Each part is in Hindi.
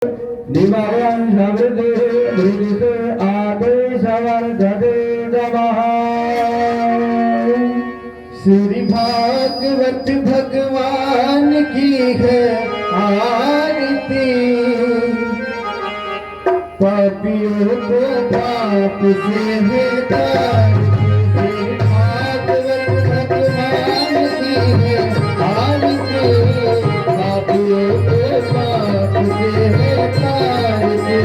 निवारण समृद्धि वृद्धित आदेश वर्धते नमः। श्री भागवत भगवान की है आरती, पापियों को पाप से है तारती। श्री भागवत भगवान की है आरती, पापियों को पाप से है तारती।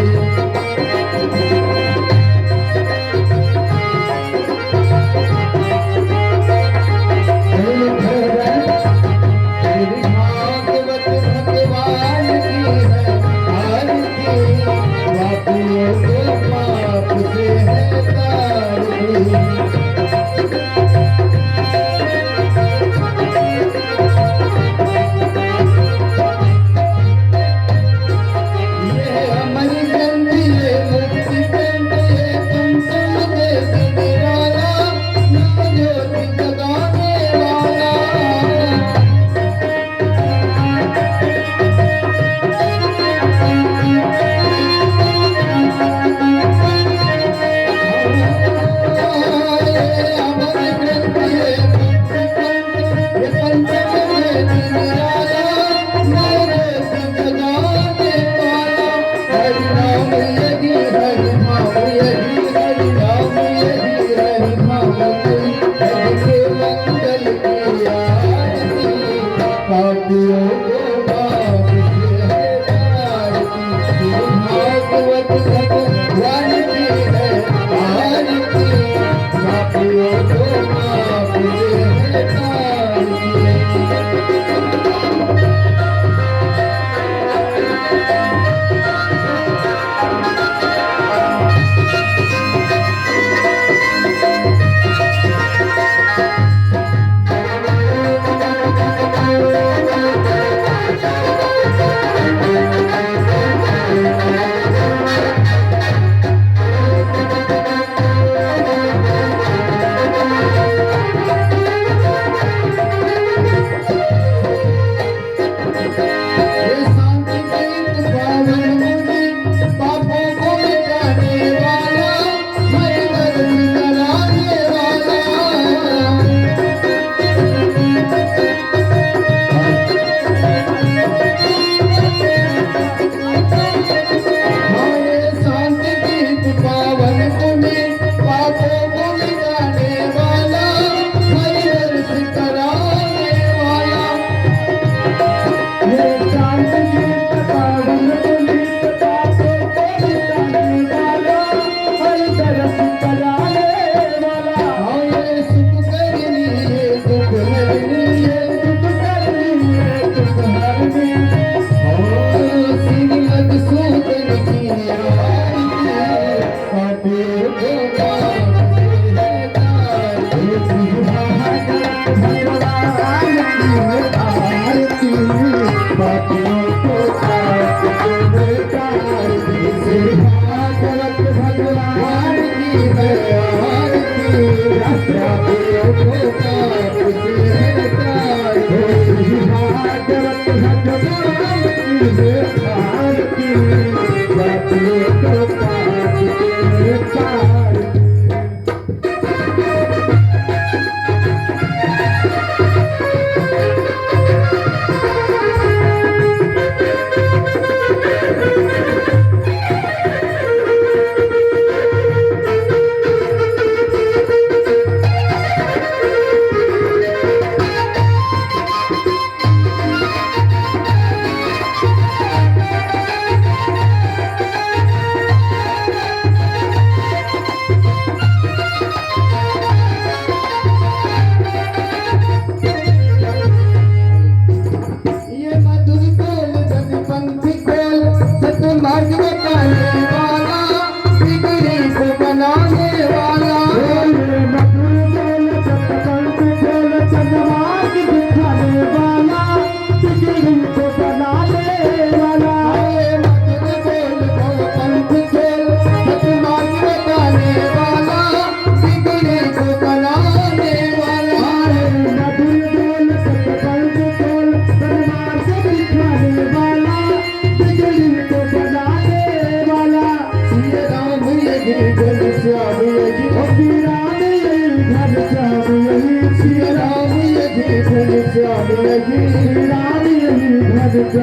राम यही भक्त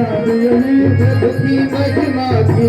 यही भक्ति महिमा की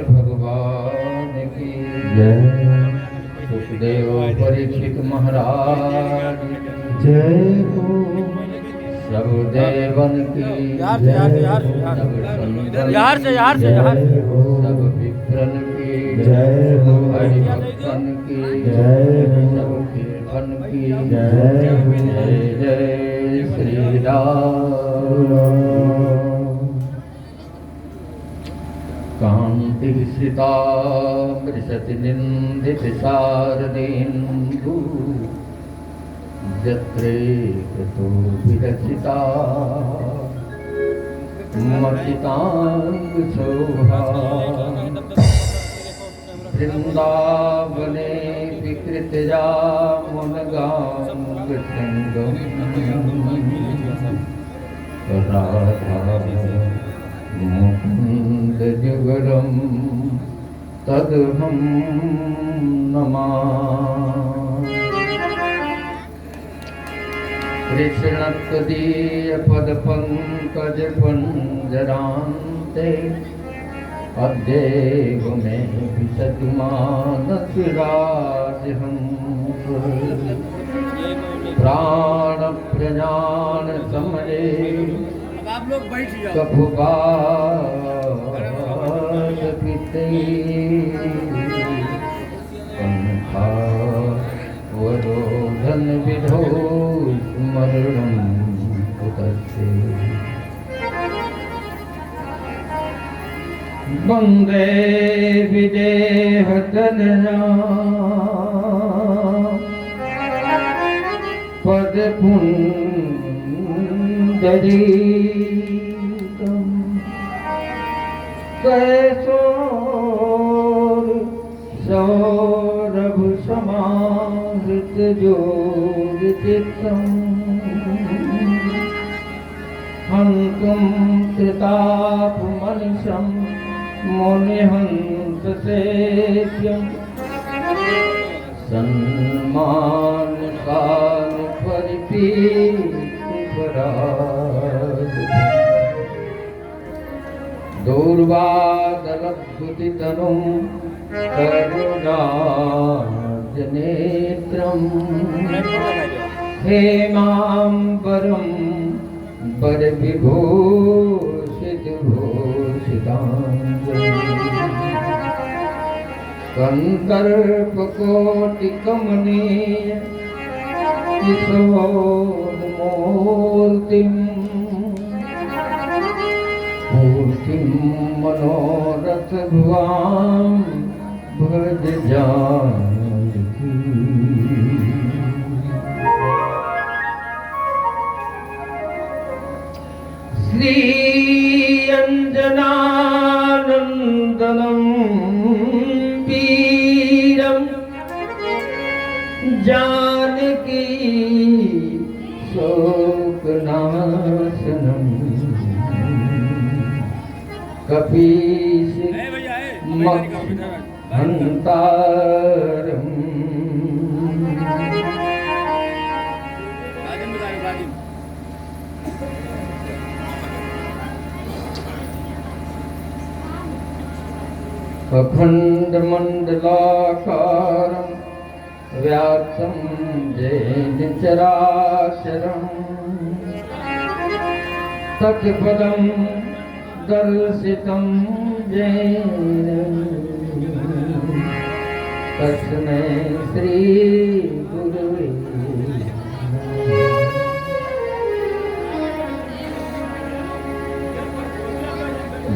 भगवान की जय। सुखदेव परीक्षित महाराज जय हो। सब देवन की सब विप्रन की जय हो। हरिभक्तन की जय हो। सब कीर्तन की जय हो। जय जय श्री राम। कांति विस्मिता मृषति निंदित शारदेन्दु जत्रेकतो विरचिता मतितांग शोभा वृंदावने विकृतया मुनगांग राधा मुकुंद जुगलम तदहं नमामि। कृष्णत्वदीय पद पंकज पंजरान्ते अद्यैव मे विशतु मानसराजहंस। प्राण प्रयाण समये आप लोग बैठ जाओ। कफुबाद पिते कंठा वरोधन विधो स्मरणं कुतस्ते। वन्दे विदेहतनया पदपुण्डरीकम् कैशोर सौरभ समाहृत जोगचित्तम् हन्तुं त्रितापमनिशं मुनिहंससेव्यम् सन्मानकाल परिपीतपराग दूर्वादलद्भुतितनुं करुणाजनेत्रम् हेमाम्बरं वरविभूषितभूषिताञ्जलिं कन्दर्पकोटिकमनीय किशोरमूर्तिं मूर्तिं मनोरथभुवां भज जानकी। श्री अंजनानंदनं वीरं जानकी शोकनाशनं कपीशमहन्तारम् अखण्डमण्डलाकारं व्याप्तं येन चराचरं तत्पदं दर्शितं येन तस्मै श्री गुरुवे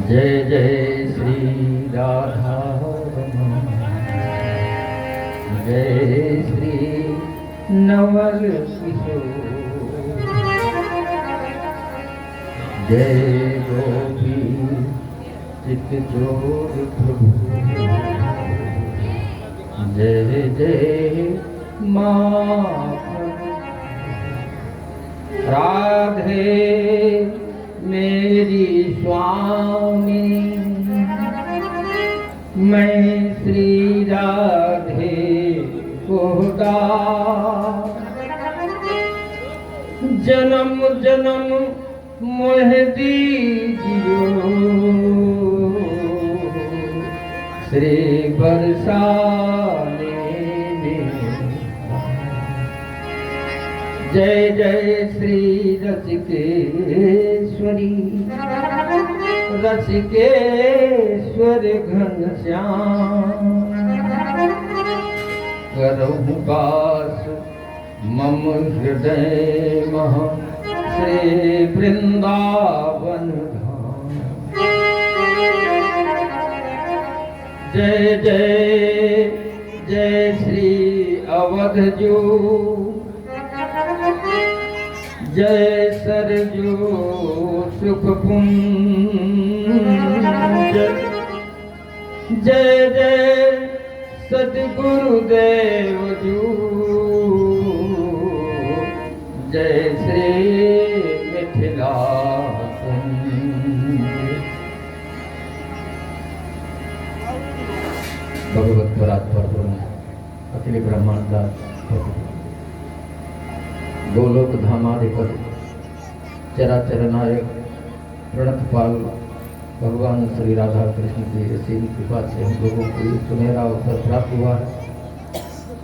जय जय श्री राधा जय श्री नवल किशोर जय गोपी चित चोर प्रभु जय जय माँ राधे मेरी स्वामी मैं श्री राधे को जन्म जन्म मोह दीजियो श्री बरसाने में जय जय श्री रसिकेश्वरी रसिकेश्वर घनश्याम करहु वास मम हृदय मह श्री वृंदावन धाम जय जय जय श्री अवध जो जय सरजू सुख पुंज जय जय सद्गुरुदेव जू जय श्री मिथिला भगवत परात्पर ब्रह्म अखिल ब्रह्मांड का गोलोक धामाधिपति चराचर नायक प्रणतपाल भगवान श्री राधा कृष्ण की असीम कृपा से हम लोगों को ये सुनहरा अवसर प्राप्त हुआ है।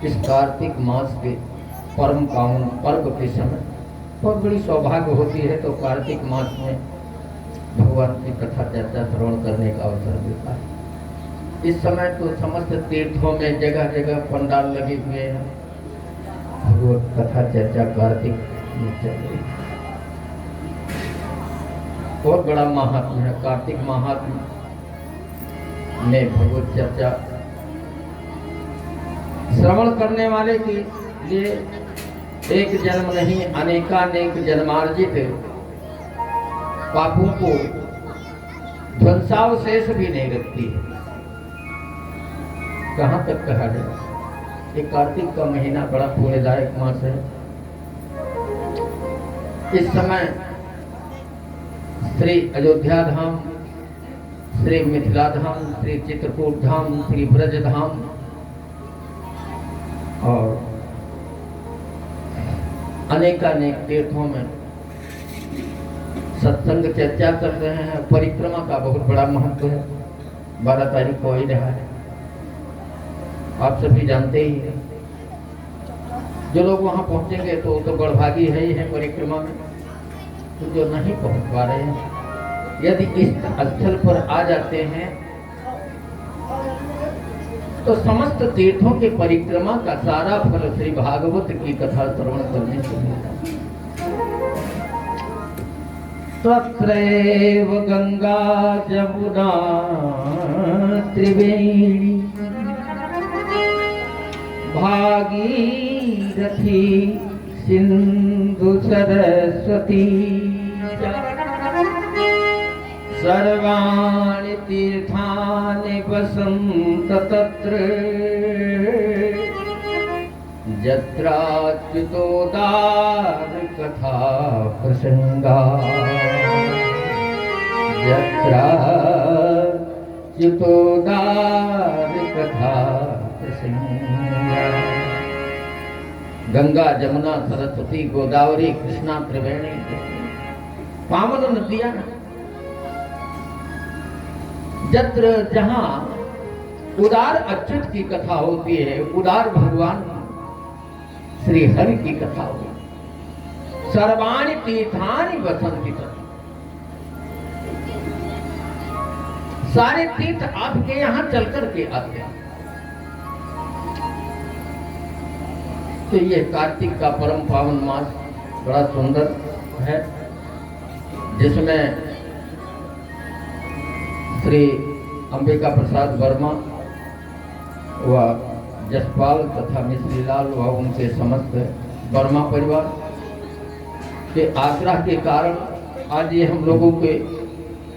इस कार्तिक मास के परम पावन पर्व के समय बहुत बड़ी सौभाग्य होती है तो कार्तिक मास में भगवान की कथा चर्चा श्रवण करने का अवसर मिलता है। इस समय तो समस्त तीर्थों में जगह जगह पंडाल लगे हुए हैं, भगवत कथा चर्चा कार्तिक में चल रही है। बहुत बड़ा महात्म है कार्तिक महात्म में भगवत चर्चा श्रवण करने वाले के लिए एक जन्म नहीं अनेकानेक जन्मार्जित पापों को ध्वंसावशेष भी नहीं रखती है। कहाँ तक कहा जाए, ये कार्तिक का महीना बड़ा पुण्यदायक मास है। इस समय श्री अयोध्या धाम, श्री मिथिला धाम, श्री चित्रकूट धाम, श्री ब्रज धाम और अनेकानेक तीर्थों में सत्संग चर्चा कर रहे हैं। परिक्रमा का बहुत बड़ा महत्व है। 12 तारीख को ही रहा है, आप सभी जानते ही हैं। जो लोग वहां पहुंचेंगे तो बड़भागी है ही है परिक्रमा में। तो जो नहीं पहुंच पा रहे हैं, यदि इस स्थल पर आ जाते हैं तो समस्त तीर्थों के परिक्रमा का सारा फल श्री भागवत की कथा श्रवण करने से मिलता है। तत्रैव गंगा जमुना त्रिवेणी भागीरथी सिंधु सरस्वती सर्वाणि तीर्थानि वसन्त तत्र यत्राच्युतोदार कथा प्रसंगा यत्राच्युतोदार कथा प्रसंगा। गंगा जमुना सरस्वती गोदावरी कृष्णा त्रिवेणी पावन नदियां जत्र जहां उदार अच्युत की कथा होती है, उदार भगवान श्री हरि की कथा होती है। सर्वाणि तीर्थानि वसंति तत्, सारे तीर्थ आपके यहां चल करके आते हैं। तो ये कार्तिक का परम पावन मास बड़ा सुंदर है, जिसमें श्री अंबिका प्रसाद वर्मा व जसपाल तथा मिश्रीलाल व उनके समस्त वर्मा परिवार के आग्रह के कारण आज ये हम लोगों के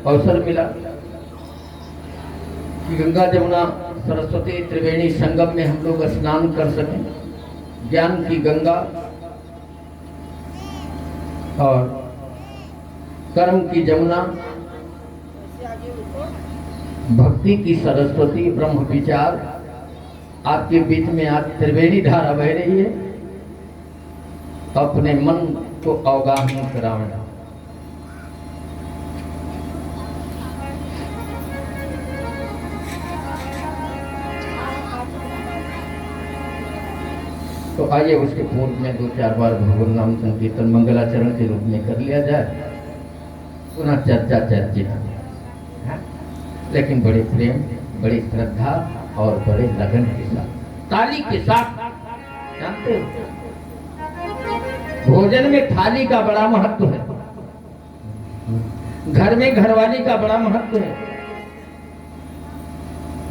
अवसर मिला कि गंगा जमुना सरस्वती त्रिवेणी संगम में हम लोग स्नान कर सकें। ज्ञान की गंगा और कर्म की जमुना, भक्ति की सरस्वती, ब्रह्म विचार आपके बीच में आज त्रिवेणी धारा बह रही है। अपने मन को अवगाहन कराना। तो आइए उसके पूर्व में 2-4 बार भगवान नाम संकीर्तन मंगलाचरण के रूप में कर लिया जाए, पुनः चर्चा चर्चित है, लेकिन बड़े प्रेम, बड़ी श्रद्धा और बड़े लगन के साथ, ताली के साथ। जानते हो भोजन में थाली का बड़ा महत्व है, घर में घरवाली का बड़ा महत्व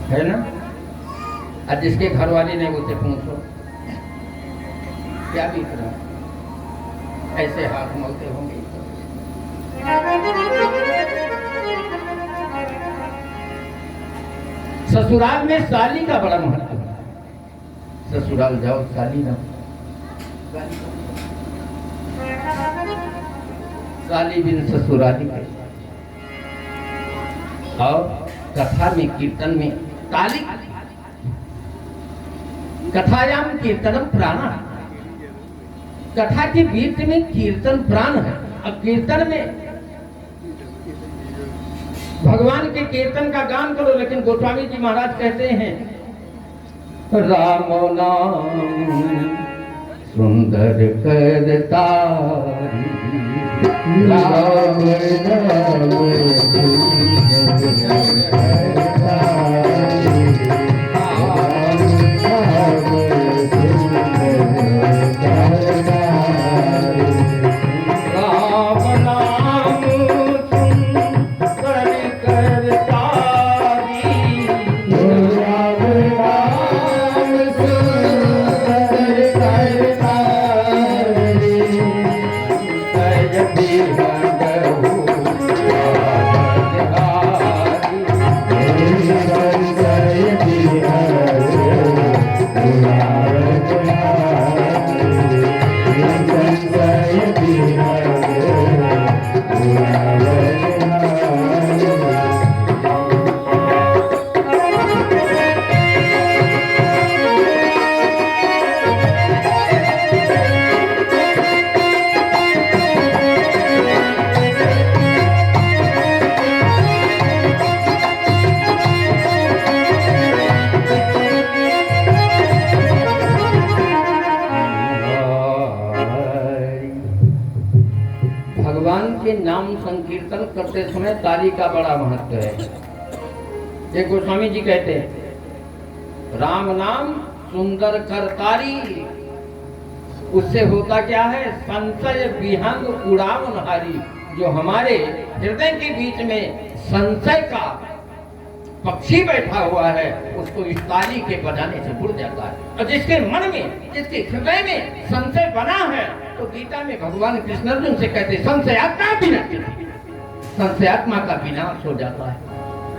है ना। आज जिसके घरवाली ने उसे पूछो क्या बीत रहा है, ऐसे हाथ मलते होंगे। ससुराल में साली का बड़ा महत्व है। ससुराल जाओ साली ना, साली बिन ससुराली के। और कथा में कीर्तन में ताली, कथायाम कीर्तनम प्राण, कथा के बीच में कीर्तन प्राण है। अब कीर्तन में भगवान के कीर्तन का गान करो, लेकिन गोस्वामी जी महाराज कहते हैं राम नाम सुंदर करता, राम नाम नाम संकीर्तन करते समय ताली का बड़ा महत्व है। ये गोस्वामी जी कहते हैं राम नाम सुंदर करतारी, उससे होता क्या है, संशय विहंग उड़ावन हारी। जो हमारे हृदय के बीच में संशय का पक्षी बैठा हुआ है, उसको इस ताली के बजाने से उड़ जाता है। और जिसके मन में, जिसके हृदय में संशय बना है, तो गीता में भगवान कृष्ण अर्जुन से कहते संशयात्मा का विनाश हो जाता है।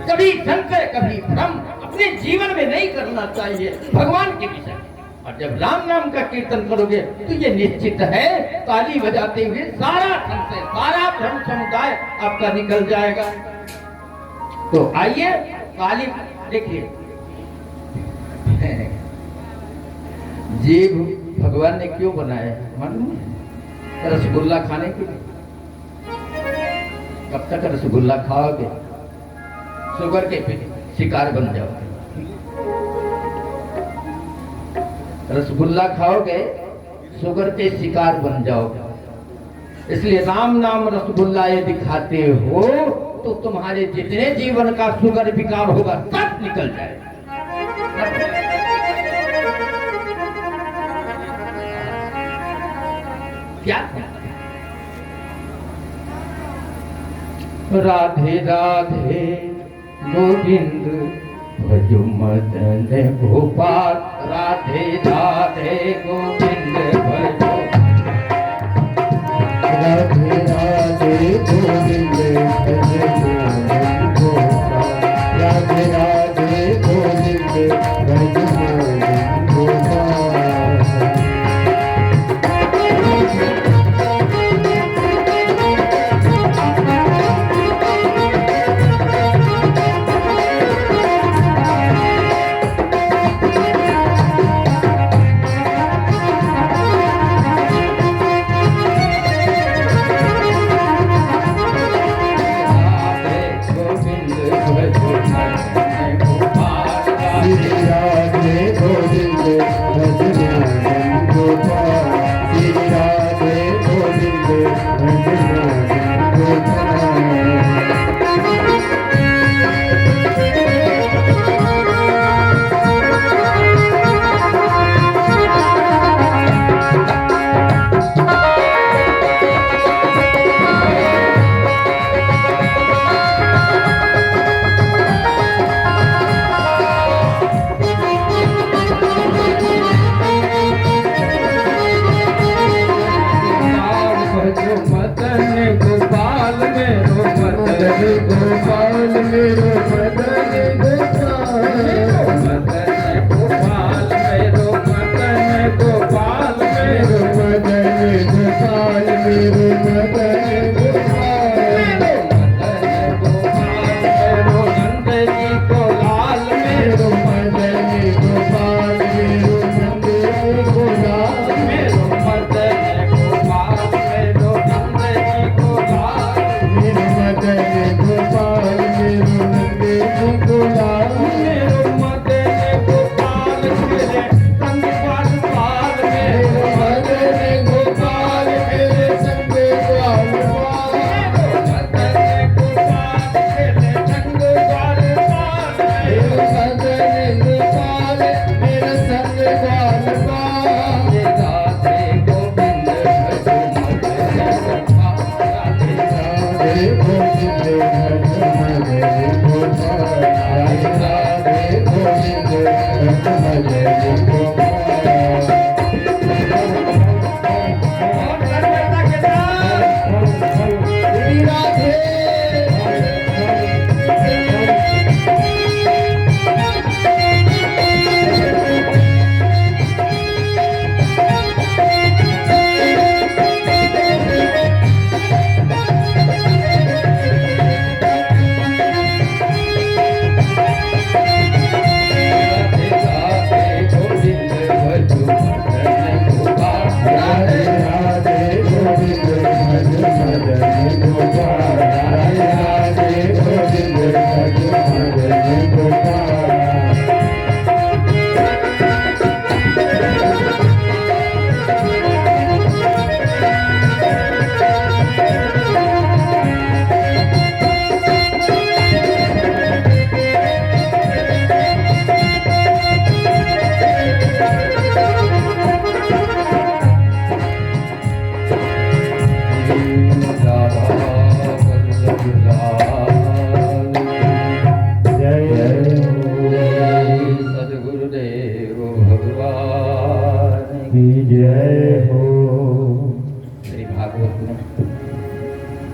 कभी संशय, कभी भ्रम अपने जीवन में नहीं करना चाहिए भगवान के विषय। और जब राम नाम का कीर्तन करोगे तो ये निश्चित है, ताली बजाते हुए सारा संशय, सारा भ्रम समुदाय आपका निकल जाएगा। तो आइए ताली देखिए। जीभ भगवान ने क्यों बनाया मालूम है? रसगुल्ला खाने के लिए। कब तक रसगुल्ला खाओगे? शुगर के शिकार बन जाओगे। रसगुल्ला खाओगे शुगर के शिकार बन जाओगे। इसलिए राम नाम रसगुल्ला यदि खाते हो तो तुम्हारे जितने जीवन का शुगर विकार होगा सब निकल जाएगा। क्या राधे राधे गोविंद भज मदन गोपाल, राधे राधे गोविंद भज, राधे राधे गोविंद भज मदन गोपाल, राधे राधे गोविंद भज मदन गोपाल।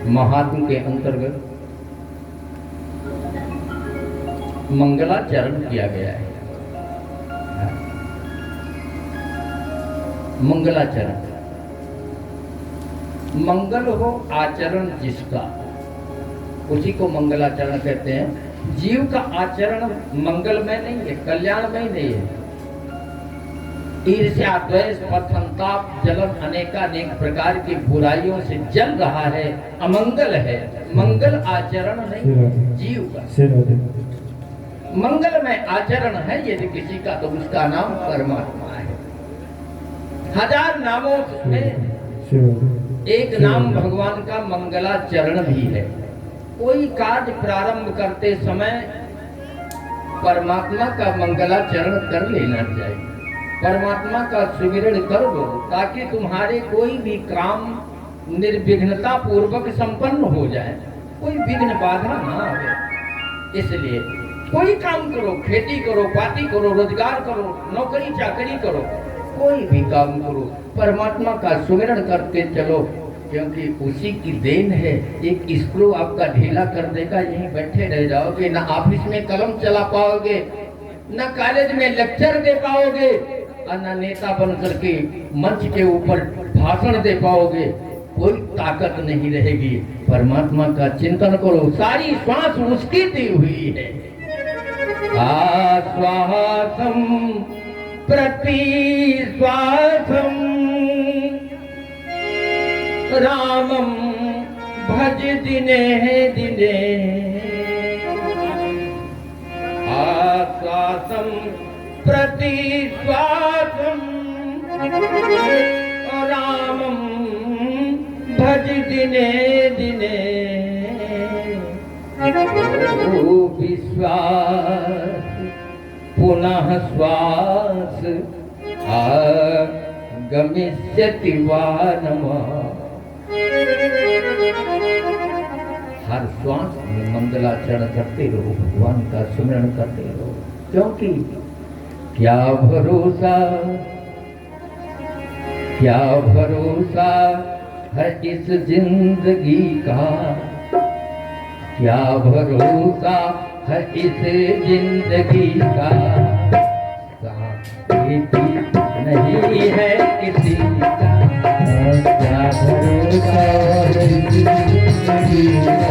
महात्म के अंतर्गत मंगलाचरण किया गया है। मंगलाचरण, मंगल हो आचरण जिसका, उसी को मंगलाचरण कहते हैं। जीव का आचरण मंगलमय नहीं है, कल्याणमय नहीं है। ईर्ष्या, द्वेष, संताप, जलन, अनेकानेक प्रकार की बुराइयों से जल रहा है, अमंगल है। मंगल आचरण नहीं जीव का, मंगलमय आचरण है यदि किसी का, तो उसका नाम परमात्मा है। हजार नामों में एक नाम भगवान का मंगलाचरण भी है। कोई कार्य प्रारंभ करते समय परमात्मा का मंगलाचरण कर लेना चाहिए। परमात्मा का सुमिरन कर दो ताकि तुम्हारे कोई भी काम निर्विघ्नता पूर्वक संपन्न हो जाए, कोई विघ्न बाधा ना आवे। इसलिए कोई काम करो, खेती करो, पार्टी करो, रोजगार करो, नौकरी चाकरी करो, कोई भी काम करो, परमात्मा का सुमिरन करके चलो, क्योंकि उसी की देन है। एक स्क्रू आपका ढीला कर देगा, यहीं बैठे रह जाओगे, ना ऑफिस में कलम चला पाओगे, ना कॉलेज में लेक्चर दे पाओगे, और ना नेता बन करके मंच के ऊपर भाषण दे पाओगे। कोई ताकत नहीं रहेगी। परमात्मा का चिंतन करो, सारी श्वास उसकी दी हुई है। आश्वासम प्रतिश्वासम रामम भज दिने दिने। आश्वासम प्रतिश्वासम रामम भज दिने दिने। ओ विश्वास पुनः श्वास गमिष्यति वानमा। हर श्वास में मंगलाचरण करते रहो, भगवान का सुमिरन करते रहो, क्योंकि क्या भरोसा है इस जिंदगी का, क्या भरोसा है इस जिंदगी का। नहीं है किसी का, क्या भरोसा है इस जिंदगी का।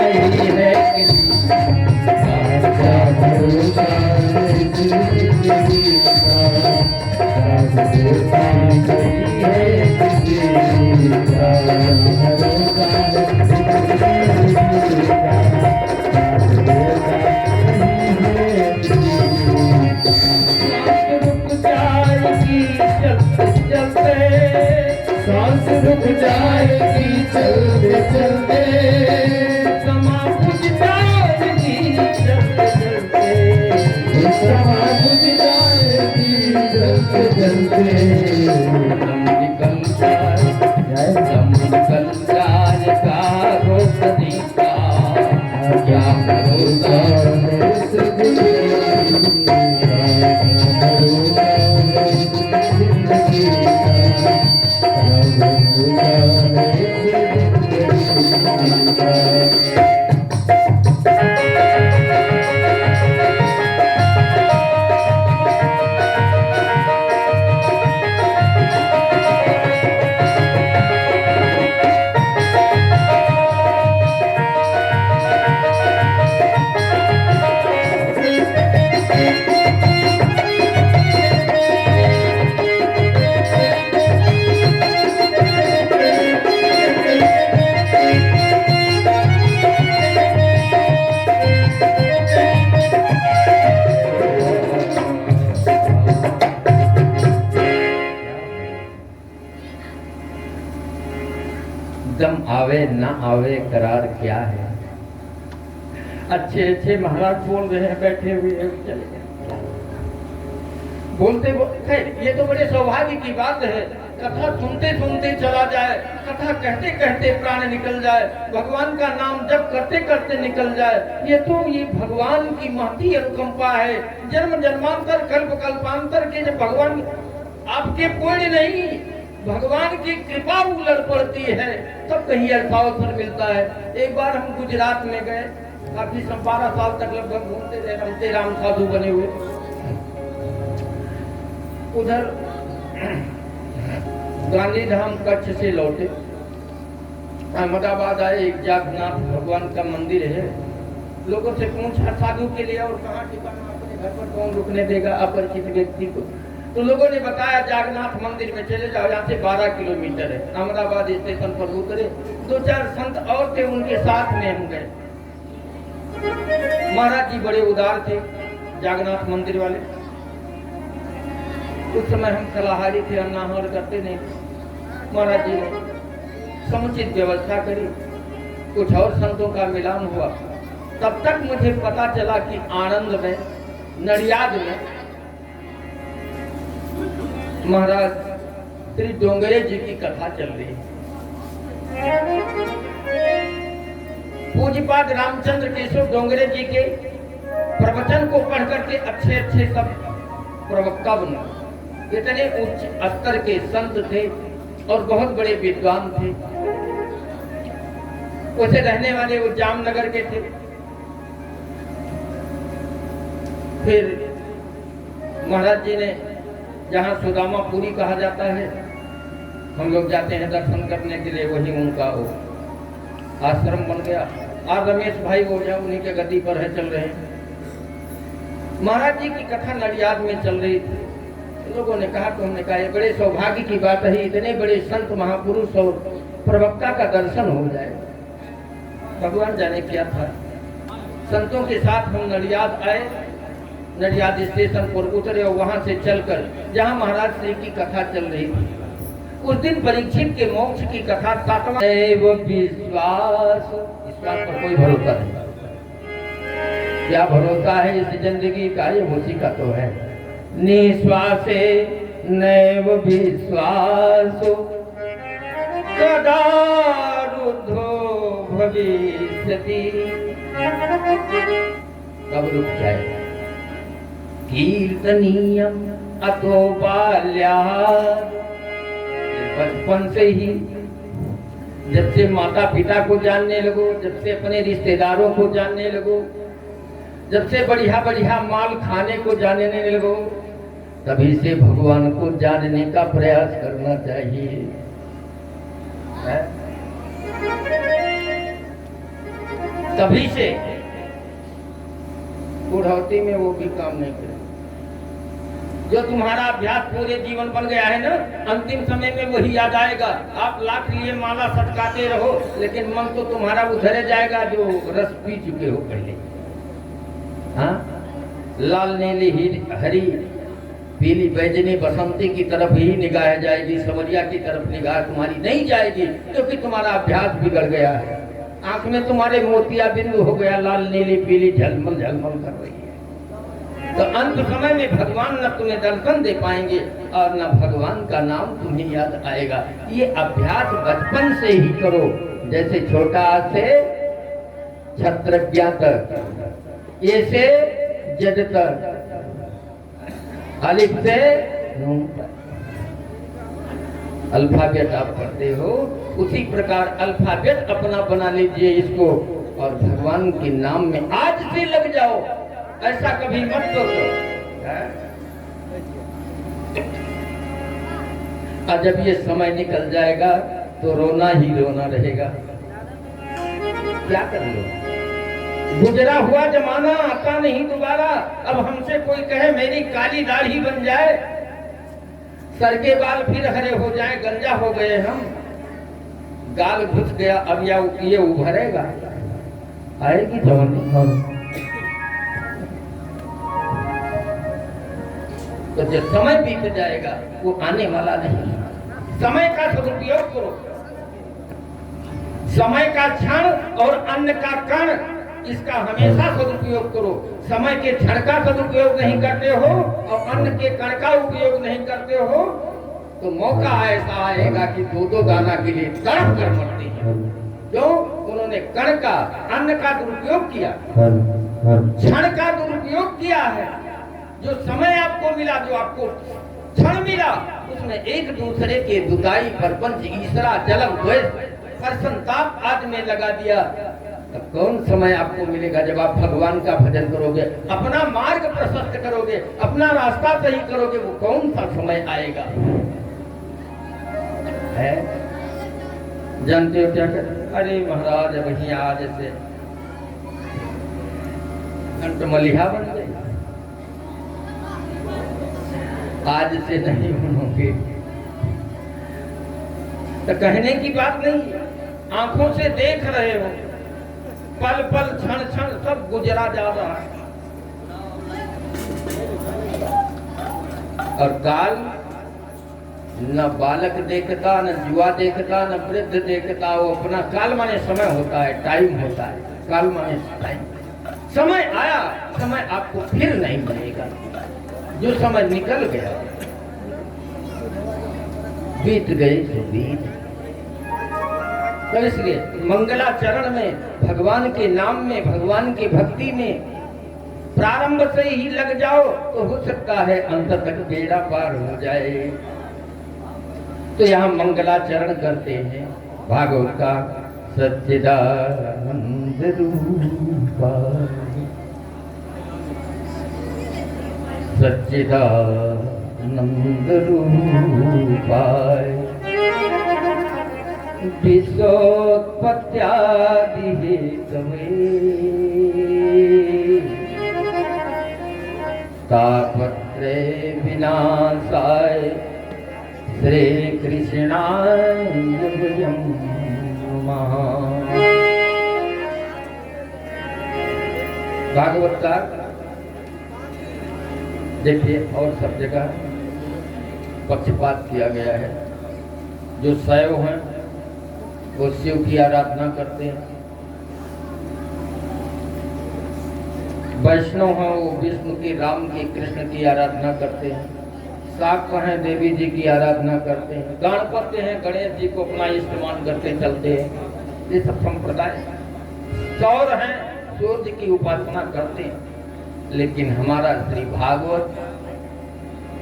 नहीं है किसी का, क्या भरोसा रुक जाएगी चलते चलते, समा बुझ जाएगी चलते चलते, समा बुझ जाएगी चलते चलते। दम निकल जाएगा रोशनी का, क्या भरोसा दम आवे ना आवे करार क्या है। अच्छे अच्छे महाराज बोल रहे हैं, बैठे हुए चले गए बोलते बोलते। ये तो बड़े सौभाग्य की बात है, कथा सुनते सुनते चला जाए, कथा कहते कहते प्राण निकल जाए, भगवान का नाम जब करते करते निकल जाए। ये भगवान की महती अनुकंपा है। जन्म जन्मांतर कल्प कल्पांतर के जब भगवान आपके पुण्य नहीं, भगवान की कृपा उलट पड़ती है, तब कहीं ऐसा अवसर मिलता है। एक बार हम गुजरात में गए, काफी 12 साल तक लगभग घूमते रहे, रमते राम साधु बने हुए। उधर गांधीधाम कच्छ से लौटे, अहमदाबाद आए, एक जागन्नाथ भगवान का मंदिर है। लोगों से पूछा साधु के लिए और कहाँ ठिकाना, अपने घर पर कौन रुकने देगा अपरिचित व्यक्ति को। तो लोगों ने बताया जागन्नाथ मंदिर में चले जाओ, यहाँ से 12 किलोमीटर है। अहमदाबाद स्टेशन पर उतरे, 2-4 संत और थे, उनके साथ में हम गए। महाराज जी बड़े उदार थे, जागन्नाथ मंदिर वाले। उस समय हम सलाहारी थे, अन्नाहार करते नहीं। महाराज जी ने समुचित व्यवस्था करी, कुछ और संतों का मिलान हुआ। तब तक मुझे पता चला कि आनंद में, नडियाद में महाराज श्री डोंगरे जी की कथा चल रही है। पूज्यपाद रामचंद्र केशव डोंगरे जी के प्रवचन को पढ़ करके अच्छे अच्छे सब प्रवक्ता बने। इतने उच्च स्तर के संत थे और बहुत बड़े विद्वान थे। उसे रहने वाले वो जामनगर के थे। फिर महाराज जी ने, जहाँ सुदामापुरी कहा जाता है, हम लोग जाते हैं दर्शन करने के लिए, वही उनका वो आश्रम बन गया। और रमेश भाई हो जाए, उन्हीं के गद्दी पर है, चल रहे हैं। महाराज जी की कथा नडियाद में चल रही थी। लोगों ने कहा, तो हमने कहा ये बड़े सौभाग्य की बात है, इतने बड़े संत महापुरुष और प्रवक्ता का दर्शन हो जाए। भगवान जाने क्या था। संतों के साथ हम नडियाद आए। नडियाद स्टेशन पर उतरे और वहां से चलकर जहां महाराज श्री की कथा चल रही थी, उस दिन परीक्षित के मोक्ष की कथा 7वां विश्वास। विश्वास पर कोई भरोसा नहीं। क्या भरोसा है इस जिंदगी का, ये उसी का तो है। निश्वासे नैव विश्वासो कदा रुद्धो भविष्यति। कब रुक जाए। कीर्तनीयम अतो बाल्यात्। बचपन से ही, जब से माता पिता को जानने लगो, जब से अपने रिश्तेदारों को जानने लगो, जब से बढ़िया बढ़िया माल खाने को जानने लगो, तभी से भगवान को जानने का प्रयास करना चाहिए। तभी से बुढ़ौती में वो भी काम नहीं करे। जो तुम्हारा अभ्यास पूरे जीवन बन गया है ना, अंतिम समय में वही याद आएगा। आप लाख लिए माला सटकाते रहो, लेकिन मन तो तुम्हारा उधर जाएगा जो रस पी चुके हो पहले। हाँ, लाल नीली हरी पीली बैजनी बसंती की तरफ ही निगाह जाएगी, सवरिया की तरफ निगाह तुम्हारी नहीं जाएगी, क्योंकि तुम्हारा अभ्यास बिगड़ गया है। आंख में तुम्हारे मोतिया बिंदु हो गया, लाल नीली पीली झलमल झलमल कर रही है। तो अंत समय में भगवान न तुम्हें दर्शन दे पाएंगे और न भगवान का नाम तुम्हें याद आएगा। ये अभ्यास बचपन से ही करो। जैसे छोटा से छत्रज्ञा तक, ये से जड तक, अलिफ से नून तक अल्फाबेट आप पढ़ते हो, उसी प्रकार अल्फाबेट अपना बना लीजिए इसको और भगवान के नाम में आज से लग जाओ। ऐसा कभी मत सोचो। और जब ये समय निकल जाएगा तो रोना ही रोना रहेगा। क्या कर लो, गुजरा हुआ जमाना आता नहीं दोबारा। अब हमसे कोई कहे मेरी काली दाढ़ी बन जाए, सर के बाल फिर हरे हो जाए, गंजा हो गए हम, गाल घुस गया, अब या ये उभरेगा, आएगी जवानी। तो जो समय बीत जाएगा वो आने वाला नहीं। समय का सदुपयोग करो। समय का क्षण और अन्न का कण, इसका हमेशा सदुपयोग करो। समय के क्षण का सदुपयोग नहीं करते हो और अन्न के कण का उपयोग नहीं करते हो तो मौका ऐसा आएगा कि दो दाना के लिए तड़प कर मरते हैं। क्यों? उन्होंने कण का, अन्न का दुरुपयोग किया, क्षण का दुरुपयोग किया है। जो समय आपको मिला, जो आपको क्षण मिला, उसमें एक दूसरे के दुदाई प्रपंच ईसरा जलम द्वेष प्रसन्नताप आदि में लगा दिया। तब कौन समय आपको मिलेगा जब आप भगवान का भजन करोगे, अपना मार्ग प्रशस्त करोगे, अपना रास्ता सही करोगे, वो कौन सा समय आएगा है? जानते हो क्या कहते? अरे महाराज अब यहाँ जैसे घंट मलिहा बन गई, आज से नहीं बनोगे। तो कहने की बात नहीं, आंखों से देख रहे हो, पल पल क्षण क्षण सब गुजरा जा रहा है। और काल न बालक देखता, न युवा देखता, न वृद्ध देखता, वो अपना काल माने समय होता है, टाइम होता है, काल माने टाइम। समय आया, समय आपको फिर नहीं मिलेगा। जो समय निकल गया, बीत गए तो बीत। तो इसलिए मंगलाचरण में, भगवान के नाम में, भगवान की भक्ति में प्रारंभ से ही लग जाओ तो हो सकता है अंत तक बेड़ा पार हो जाए। तो यहाँ मंगलाचरण करते हैं भागवत का। सच्चिदानंद रूपा सच्चिदानंद रूपाय विश्वोत्पत्त्यादि हेतवे तापत्रे विनाशाय श्री कृष्णाय वयं नमः। भागवत का देखिए और सब जगह पक्षपात किया गया है। जो शैव हैं वो शिव की आराधना करते हैं, वैष्णव हैं वो विष्णु की, राम की, कृष्ण की आराधना करते हैं, शाक्त हैं देवी जी की आराधना करते हैं, गणपति हैं गणेश जी को अपना इस्तेमाल करते चलते हैं। ये सब संप्रदाय। सौर हैं सूर्य की उपासना करते हैं। लेकिन हमारा श्री भागवत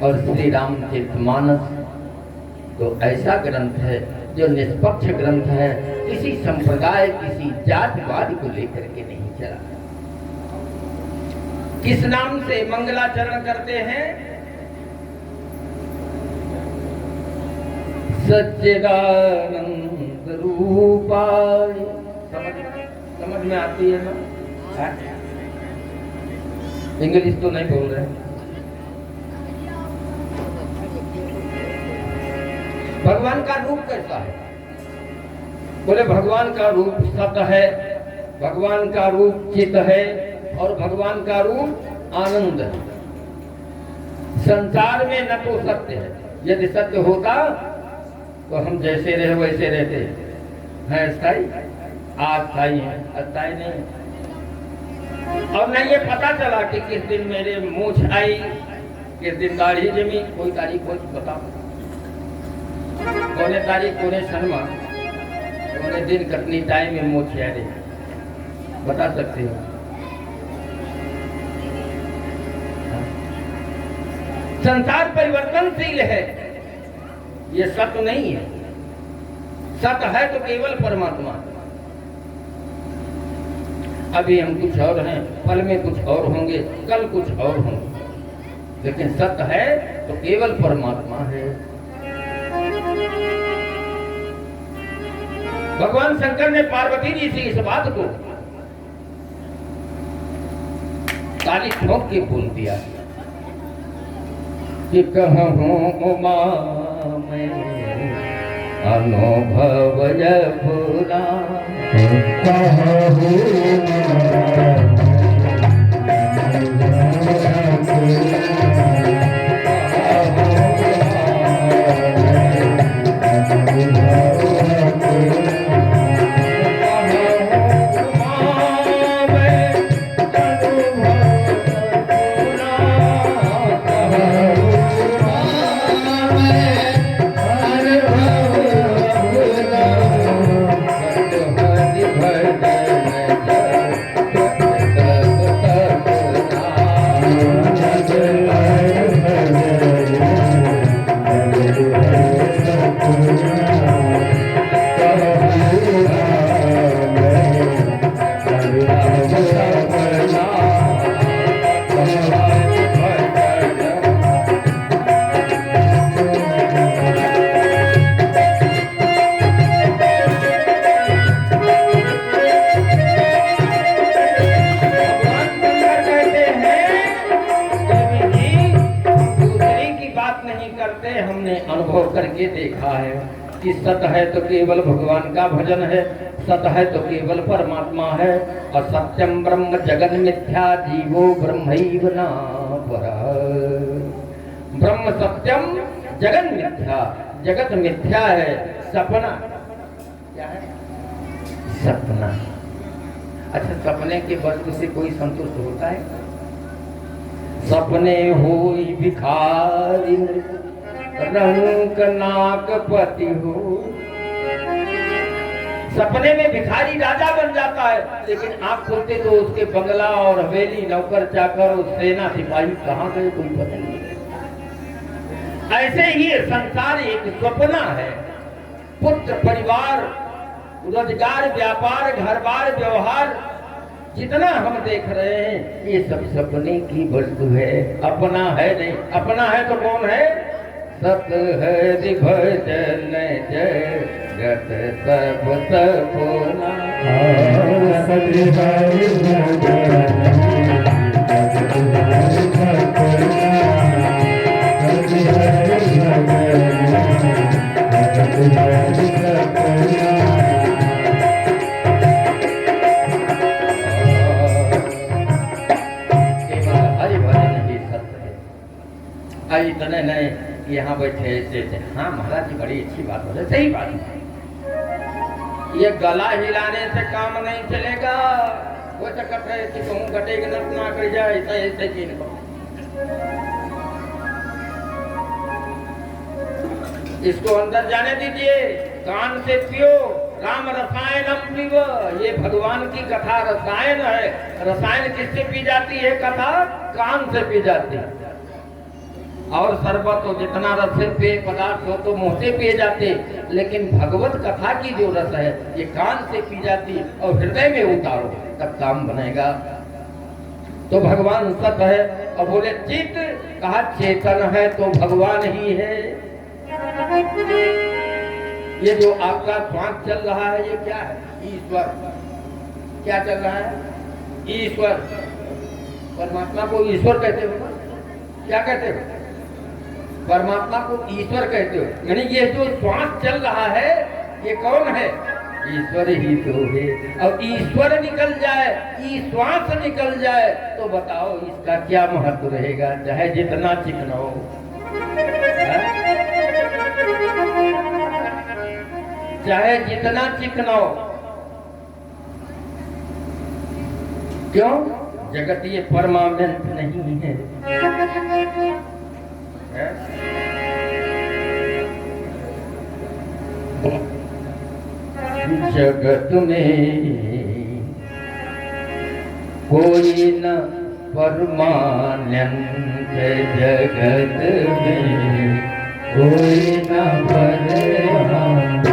और श्री रामचरितमानस तो ऐसा ग्रंथ है जो निष्पक्ष ग्रंथ है, किसी संप्रदाय, किसी जातिवाद को लेकर के नहीं चला। किस नाम से मंगलाचरण करते हैं? सच्चिदानंद रूपाय। समझ में आती है ना? इंग्लिश तो नहीं बोल रहे। भगवान का रूप कैसा है? बोले भगवान का रूप सत्य है, भगवान का रूप चित है, और भगवान का रूप आनंद है। संसार में न तो सत्य है। यदि सत्य होता तो हम जैसे रहे वैसे रहते हैं। स्थायी अस्थायी है, अस्थायी नहीं। और न ये पता चला कि किस दिन मेरे मूछ आई, किस दिन दाढ़ी जमी। कोई तारीख कोई बता, कोने तारीख, कोने शर्मा, कोने दिन, कितनी टाइम में मूछ आ रही, बता सकते हो? संसार परिवर्तनशील है, ये सत्य नहीं है। सत्य है तो केवल परमात्मा। अभी हम कुछ और हैं, पल में कुछ और होंगे, कल कुछ और होंगे, लेकिन सत्य है तो केवल परमात्मा है। भगवान शंकर ने पार्वती जी से इस बात को ताली ठोक के बोल दिया कि कहूँ उमा मैं अनुभव पूरा करते हमने अनुभव करके देखा है कि सत है तो केवल भगवान का भजन है, सत है तो केवल परमात्मा है। और सत्यम ब्रह्म जगत मिथ्या जीवो ब्रह्मैव न परः। ब्रह्म सत्यम जगत मिथ्या, जगत मिथ्या है, सपना क्या है? सपना। अच्छा, सपने के वस्तु से कोई संतुष्ट होता है? सपने होई भिखारी रंग नाक पति हो। सपने में भिखारी राजा बन जाता है, लेकिन आंख खोलते तो उसके बंगला और हवेली, नौकर चाकर और सेना सिपाही कहाँ गए कोई पता नहीं। ऐसे ही संसार एक सपना है। पुत्र, परिवार, रोजगार, व्यापार, घर बार, व्यवहार, जितना हम देख रहे हैं ये सब सपने की वस्तु है, अपना है नहीं। अपना है तो कौन है? सत है भजन जगत सब सपना। सत है इतने नहीं यहाँ बैठे ऐसे। हाँ महाराज जी, बड़ी अच्छी बात हो रही, सही बात है। ये गला हिलाने से काम नहीं चलेगा। वो चक्कर है कि कहूँ घटेगा ना कर जाए, ऐसा ऐसे की नहीं। इसको अंदर जाने दीजिए, कान से पियो। राम रसायनम पिब, ये भगवान की कथा रसायन है। रसायन किससे पी जाती है? कथा कान से पी जाती है। और शरबत तो जितना रस से पेय पदार्थ हो तो मुंह से पिए जाते, लेकिन भगवत कथा की जो रस है ये कान से पी जाती और हृदय में उतारो तब काम बनेगा। तो भगवान सत है। और बोले चित, कहा चेतन है तो भगवान ही है। ये जो आपका श्वास चल रहा है ये क्या है? ईश्वर। क्या चल रहा है? ईश्वर। परमात्मा को ईश्वर कहते हो ना? क्या कहते हो? परमात्मा को ईश्वर कहते हो। यानी ये जो श्वास चल रहा है ये कौन है? ईश्वर ही तो है। और ईश्वर निकल जाए, श्वास निकल जाए तो बताओ इसका क्या महत्व रहेगा? चाहे जितना चिकना हो, चाहे जितना चिकना हो। क्यों? जगत ये परमानेंट नहीं है। जगत में कोई न परमानेंट, जगत में कोई न परमानेंट।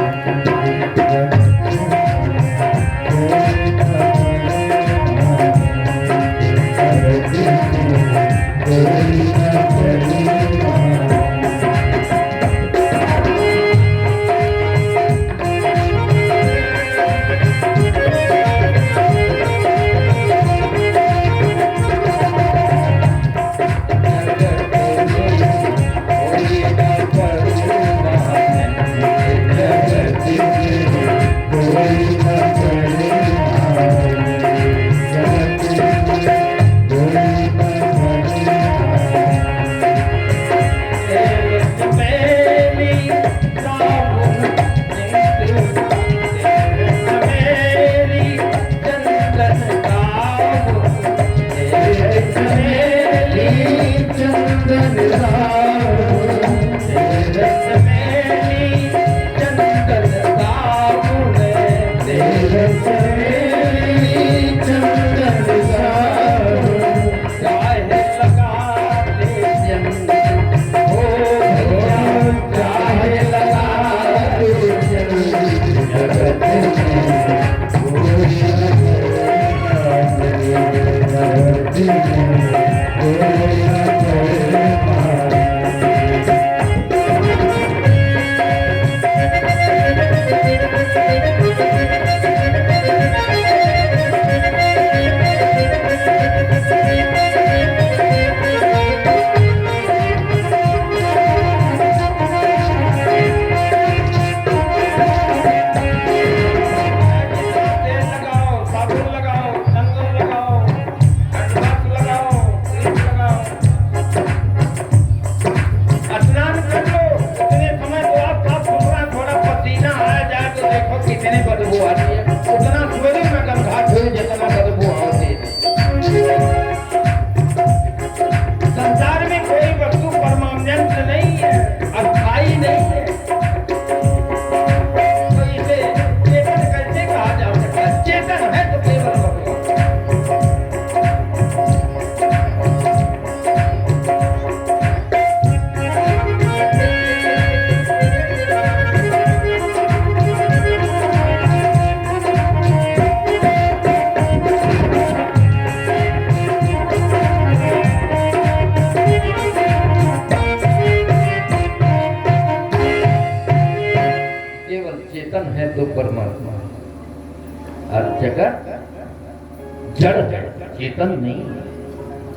जगत जड़ है, चेतन नहीं।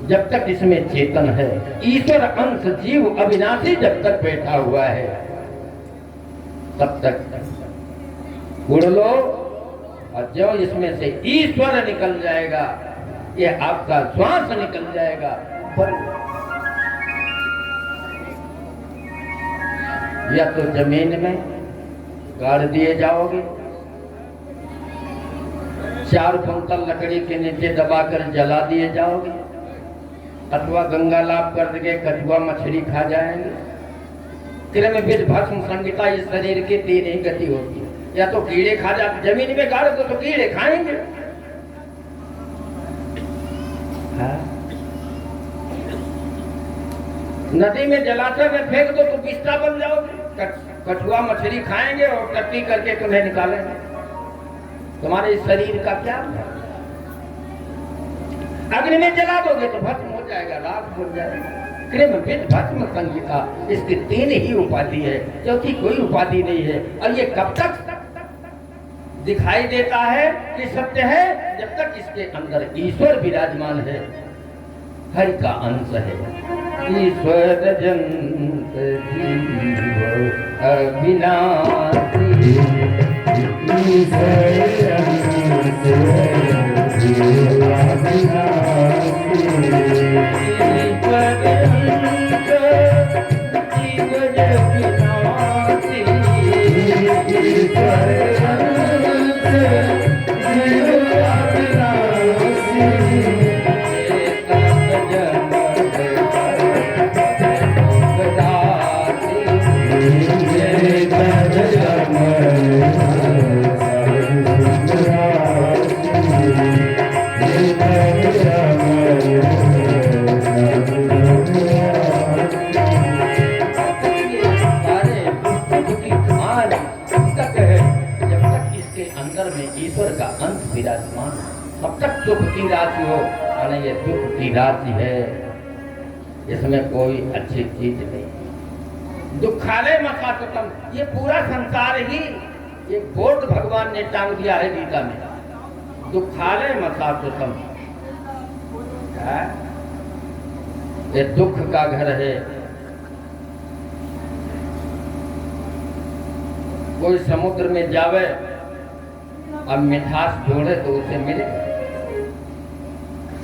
जब तक इसमें चेतन है, ईश्वर अंश जीव अविनाशी जब तक बैठा हुआ है, तब तक उड़ लो। और जो इसमें से ईश्वर निकल जाएगा, ये आपका श्वास निकल जाएगा, या तो जमीन में गाड़ दिए जाओगे, 4 कुंतल लकड़ी के नीचे दबाकर जला दिए जाओगे, अथवा गंगा लाभ कर के कछुआ मछली खा जाएंगे। क्रम बीज भस्म संहिता इस शरीर की 3 ही गति होती है, या तो कीड़े खा जाते, जमीन में गाड़ दो तो कीड़े खाएंगे। नदी में जलाशय में फेंक दो तो बिस्टा बन जाओगे, कछुआ मछली खाएंगे और टट्टी करके तुम्हें निकालेंगे। तुम्हारे इस शरीर का क्या है? अग्नि में जला दोगे तो भस्म हो जाएगा, राख हो जाएगा। क्रम विद भस्म संहिता, इसकी 3 ही उपाधि है, क्योंकि कोई उपाधि नहीं है। और ये कब तक दिखाई देता है कि सत्य है? जब तक इसके अंदर ईश्वर विराजमान है, हरि का अंश है। ईश्वर जंत जीव अविनाशी, ईश्वर अंश जीव अविनाशी, ईश्वर अंश जीव अविनाशी, ईश्वर अंश जीव अविनाशी। ईश्वर का अंश विराजमान, तब तक सुख की राशि हो, और ये दुख की राशि है, इसमें कोई अच्छी चीज नहीं। दुखालय मसातम, ये पूरा संसार ही ये बोर्ड भगवान ने टांग दिया है गीता में। दुखालय मसातम, ये दुख का घर है। कोई समुद्र में जावे, अब मिठास जोड़े तो उसे मिले।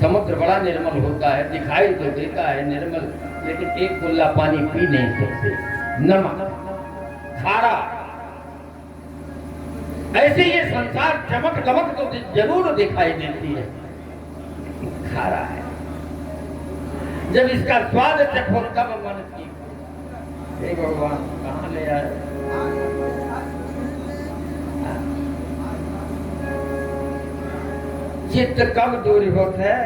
समुद्र बड़ा निर्मल होता है, दिखाई तो देता है निर्मल, लेकिन एक कुल्ला पानी पी नहीं सकते, नमक खारा। ऐसे ये संसार चमक दमक तो जरूर दिखाई देती है, खारा है। जब इसका स्वाद चखो तब मन की, हे भगवान कहाँ ले आए। चित्त कब दूरी होता है?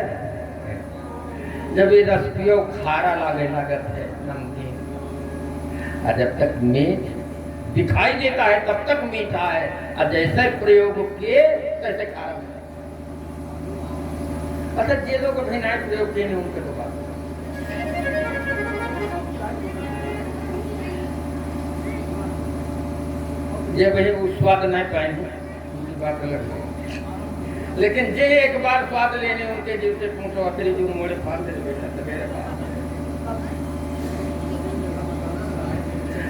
जब ये रस पियो खारा लागे लागत है, नमकीन। और जब तक मीठ दिखाई देता है तब तक मीठा है, और जैसे प्रयोग किए तैसे खारा। अच्छा, जे लोग अभी नहीं प्रयोग किए नहीं उनके तो बात, ये भाई वो स्वाद नहीं पाएंगे, उनकी बात अलग है। लेकिन जे एक बार स्वाद लेने उनके जीव से पूछो, अतरी जो मोड़े फाल दे बेटा तो मेरे पास।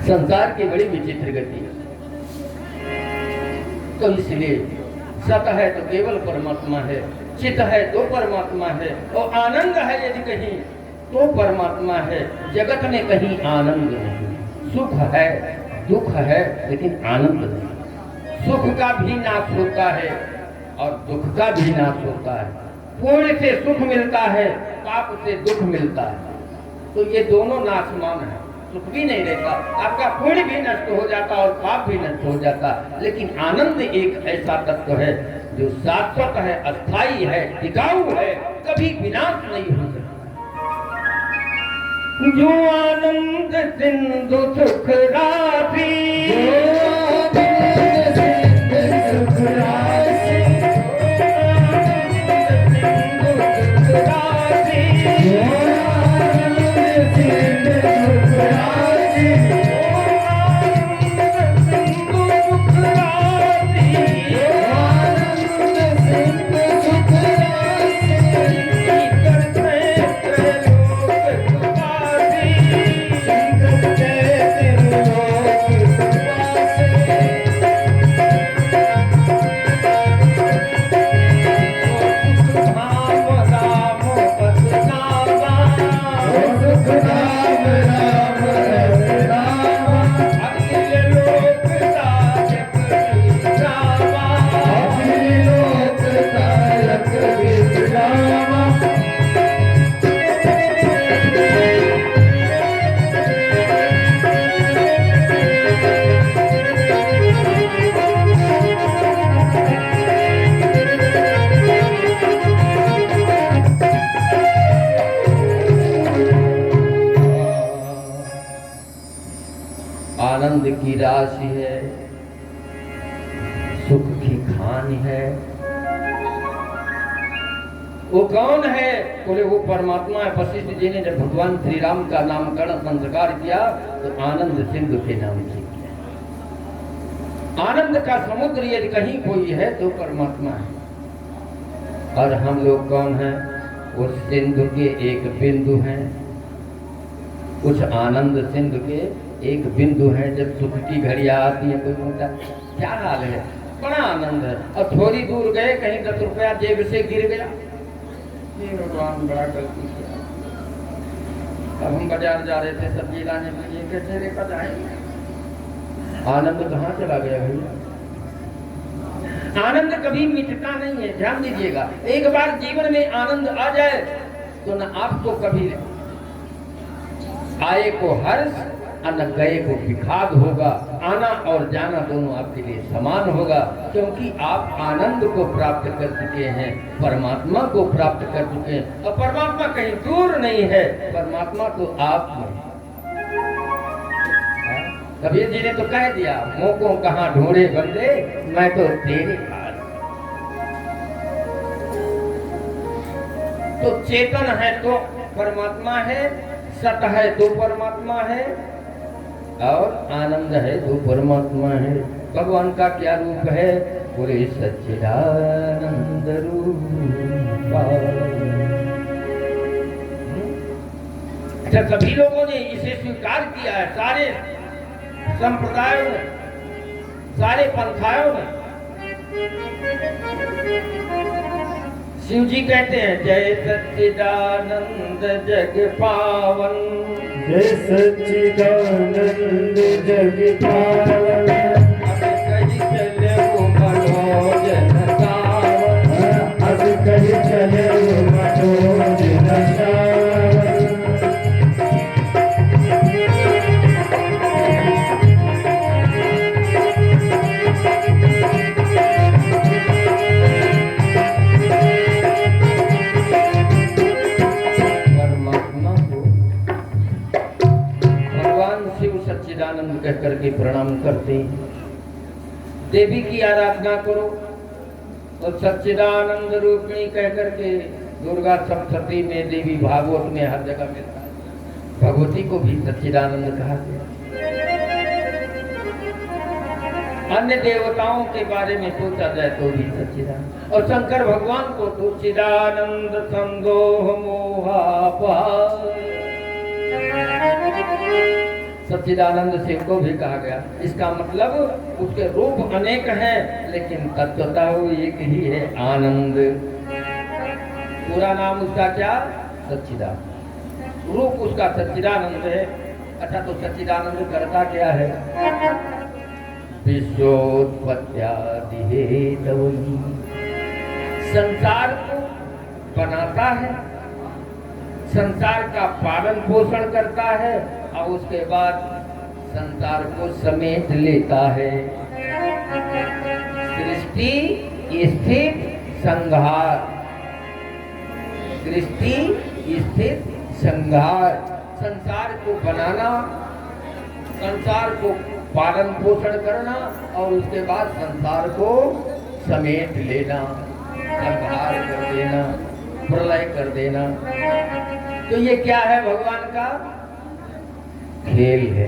संसार की बड़ी विचित्र गति है, तो इसलिए सत है तो केवल परमात्मा है, चित है तो परमात्मा है, और आनंद है यदि कहीं तो परमात्मा है। जगत में कहीं आनंद नहीं, सुख है दुख है लेकिन आनंद नहीं। सुख का भी नाश होता है और दुख का भी नाश होता है। पुण्य से सुख मिलता है, पाप से दुख मिलता है, तो ये दोनों नाशमान है। सुख भी नहीं रहता, आपका पुण्य भी नष्ट हो जाता और पाप भी नष्ट हो जाता, लेकिन आनंद एक ऐसा तत्व है जो शाश्वत है, अस्थाई है, टिकाऊ है, कभी विनाश नहीं हो सकता। जो आनंद सिंधु सुख राशि, आनंद की राशि है, सुख की खान है। वो कौन है? बोले वो परमात्मा है। वशिष्ठ जी ने जब भगवान श्री राम का नामकरण संस्कार किया तो आनंद सिंधु के नाम से किया। आनंद का समुद्र यदि कहीं कोई है तो परमात्मा है। और हम लोग कौन हैं? उस सिंधु के एक बिंदु हैं। कुछ आनंद सिंधु के एक बिंदु हैं। जब सुख की घड़ियां आती है, कोई बोलता क्या हाल है, बड़ा आनंद है, और थोड़ी दूर गए कहीं 10 रुपया जेब से गिर गया, ये भगवान बड़ा गलती किया। अब हम बाजार जा रहे थे सब्जी लाने के लिए, कैसे लेकर जाएंगे? आनंद कहाँ चला गया भैया? आनंद कभी मिटता नहीं है, ध्यान दीजिएगा। एक बार जीवन में आनंद आ जाए तो न आपको कभी आए को हर्ष और न गए को विखाद होगा। आना और जाना दोनों आपके लिए समान होगा, क्योंकि आप आनंद को प्राप्त कर चुके हैं, परमात्मा को प्राप्त कर चुके हैं। और परमात्मा कहीं दूर नहीं है, परमात्मा तो आप में। कबीर जी ने तो कह दिया, मोको कहाँ ढूंढे बंदे, मैं तो तेरे पास। तो चेतन है तो परमात्मा है, सत है तो परमात्मा है, और आनंद है तो परमात्मा है। भगवान का क्या रूप है? पूरे सच्चिदानंद रूप। अच्छा, सभी लोगों ने इसे स्वीकार किया है, सारे संप्रदायों ने, सारे पंथायों ने। शिव जी कहते हैं, जय सच्चिदानंद जग पावन, जय सच्चिदानंद जग पावन। कहीं चले वो मनोजन सावन, अब कहीं चले वो मनोजन सावन। सच्चिदानंद कह करके प्रणाम करते हैं। देवी की आराधना करो और सच्चिदानंद रूपिणी कह करके, दुर्गा सप्तशती में, देवी भागवत में हर जगह मिलता है। भगवती को भी सच्चिदानंद कहा गया। अन्य देवताओं के बारे में सोचा जाए तो भी सच्चिदानंद, और शंकर भगवान को तो चिदानंद संदोह मोहापार, सच्चिदानंद शिव को भी कहा गया। इसका मतलब उसके रूप अनेक हैं, लेकिन तत्वतः वो एक ही है, आनंद। पूरा नाम उसका क्या? सच्चिदानंद। रूप उसका सच्चिदानंद है। अच्छा, तो सच्चिदानंद करता क्या है? विश्वोत्पत्त्यादि हेतु, संसार को बनाता है, संसार का पालन पोषण करता है, और उसके बाद संसार को समेट लेता है। सृष्टि, स्थिति, संहार, सृष्टि, स्थिति, संहार। संसार को बनाना, संसार को पालन पोषण करना, और उसके बाद संसार को समेट लेना, संहार कर देना, प्रलय कर देना। तो ये क्या है? भगवान का खेल है।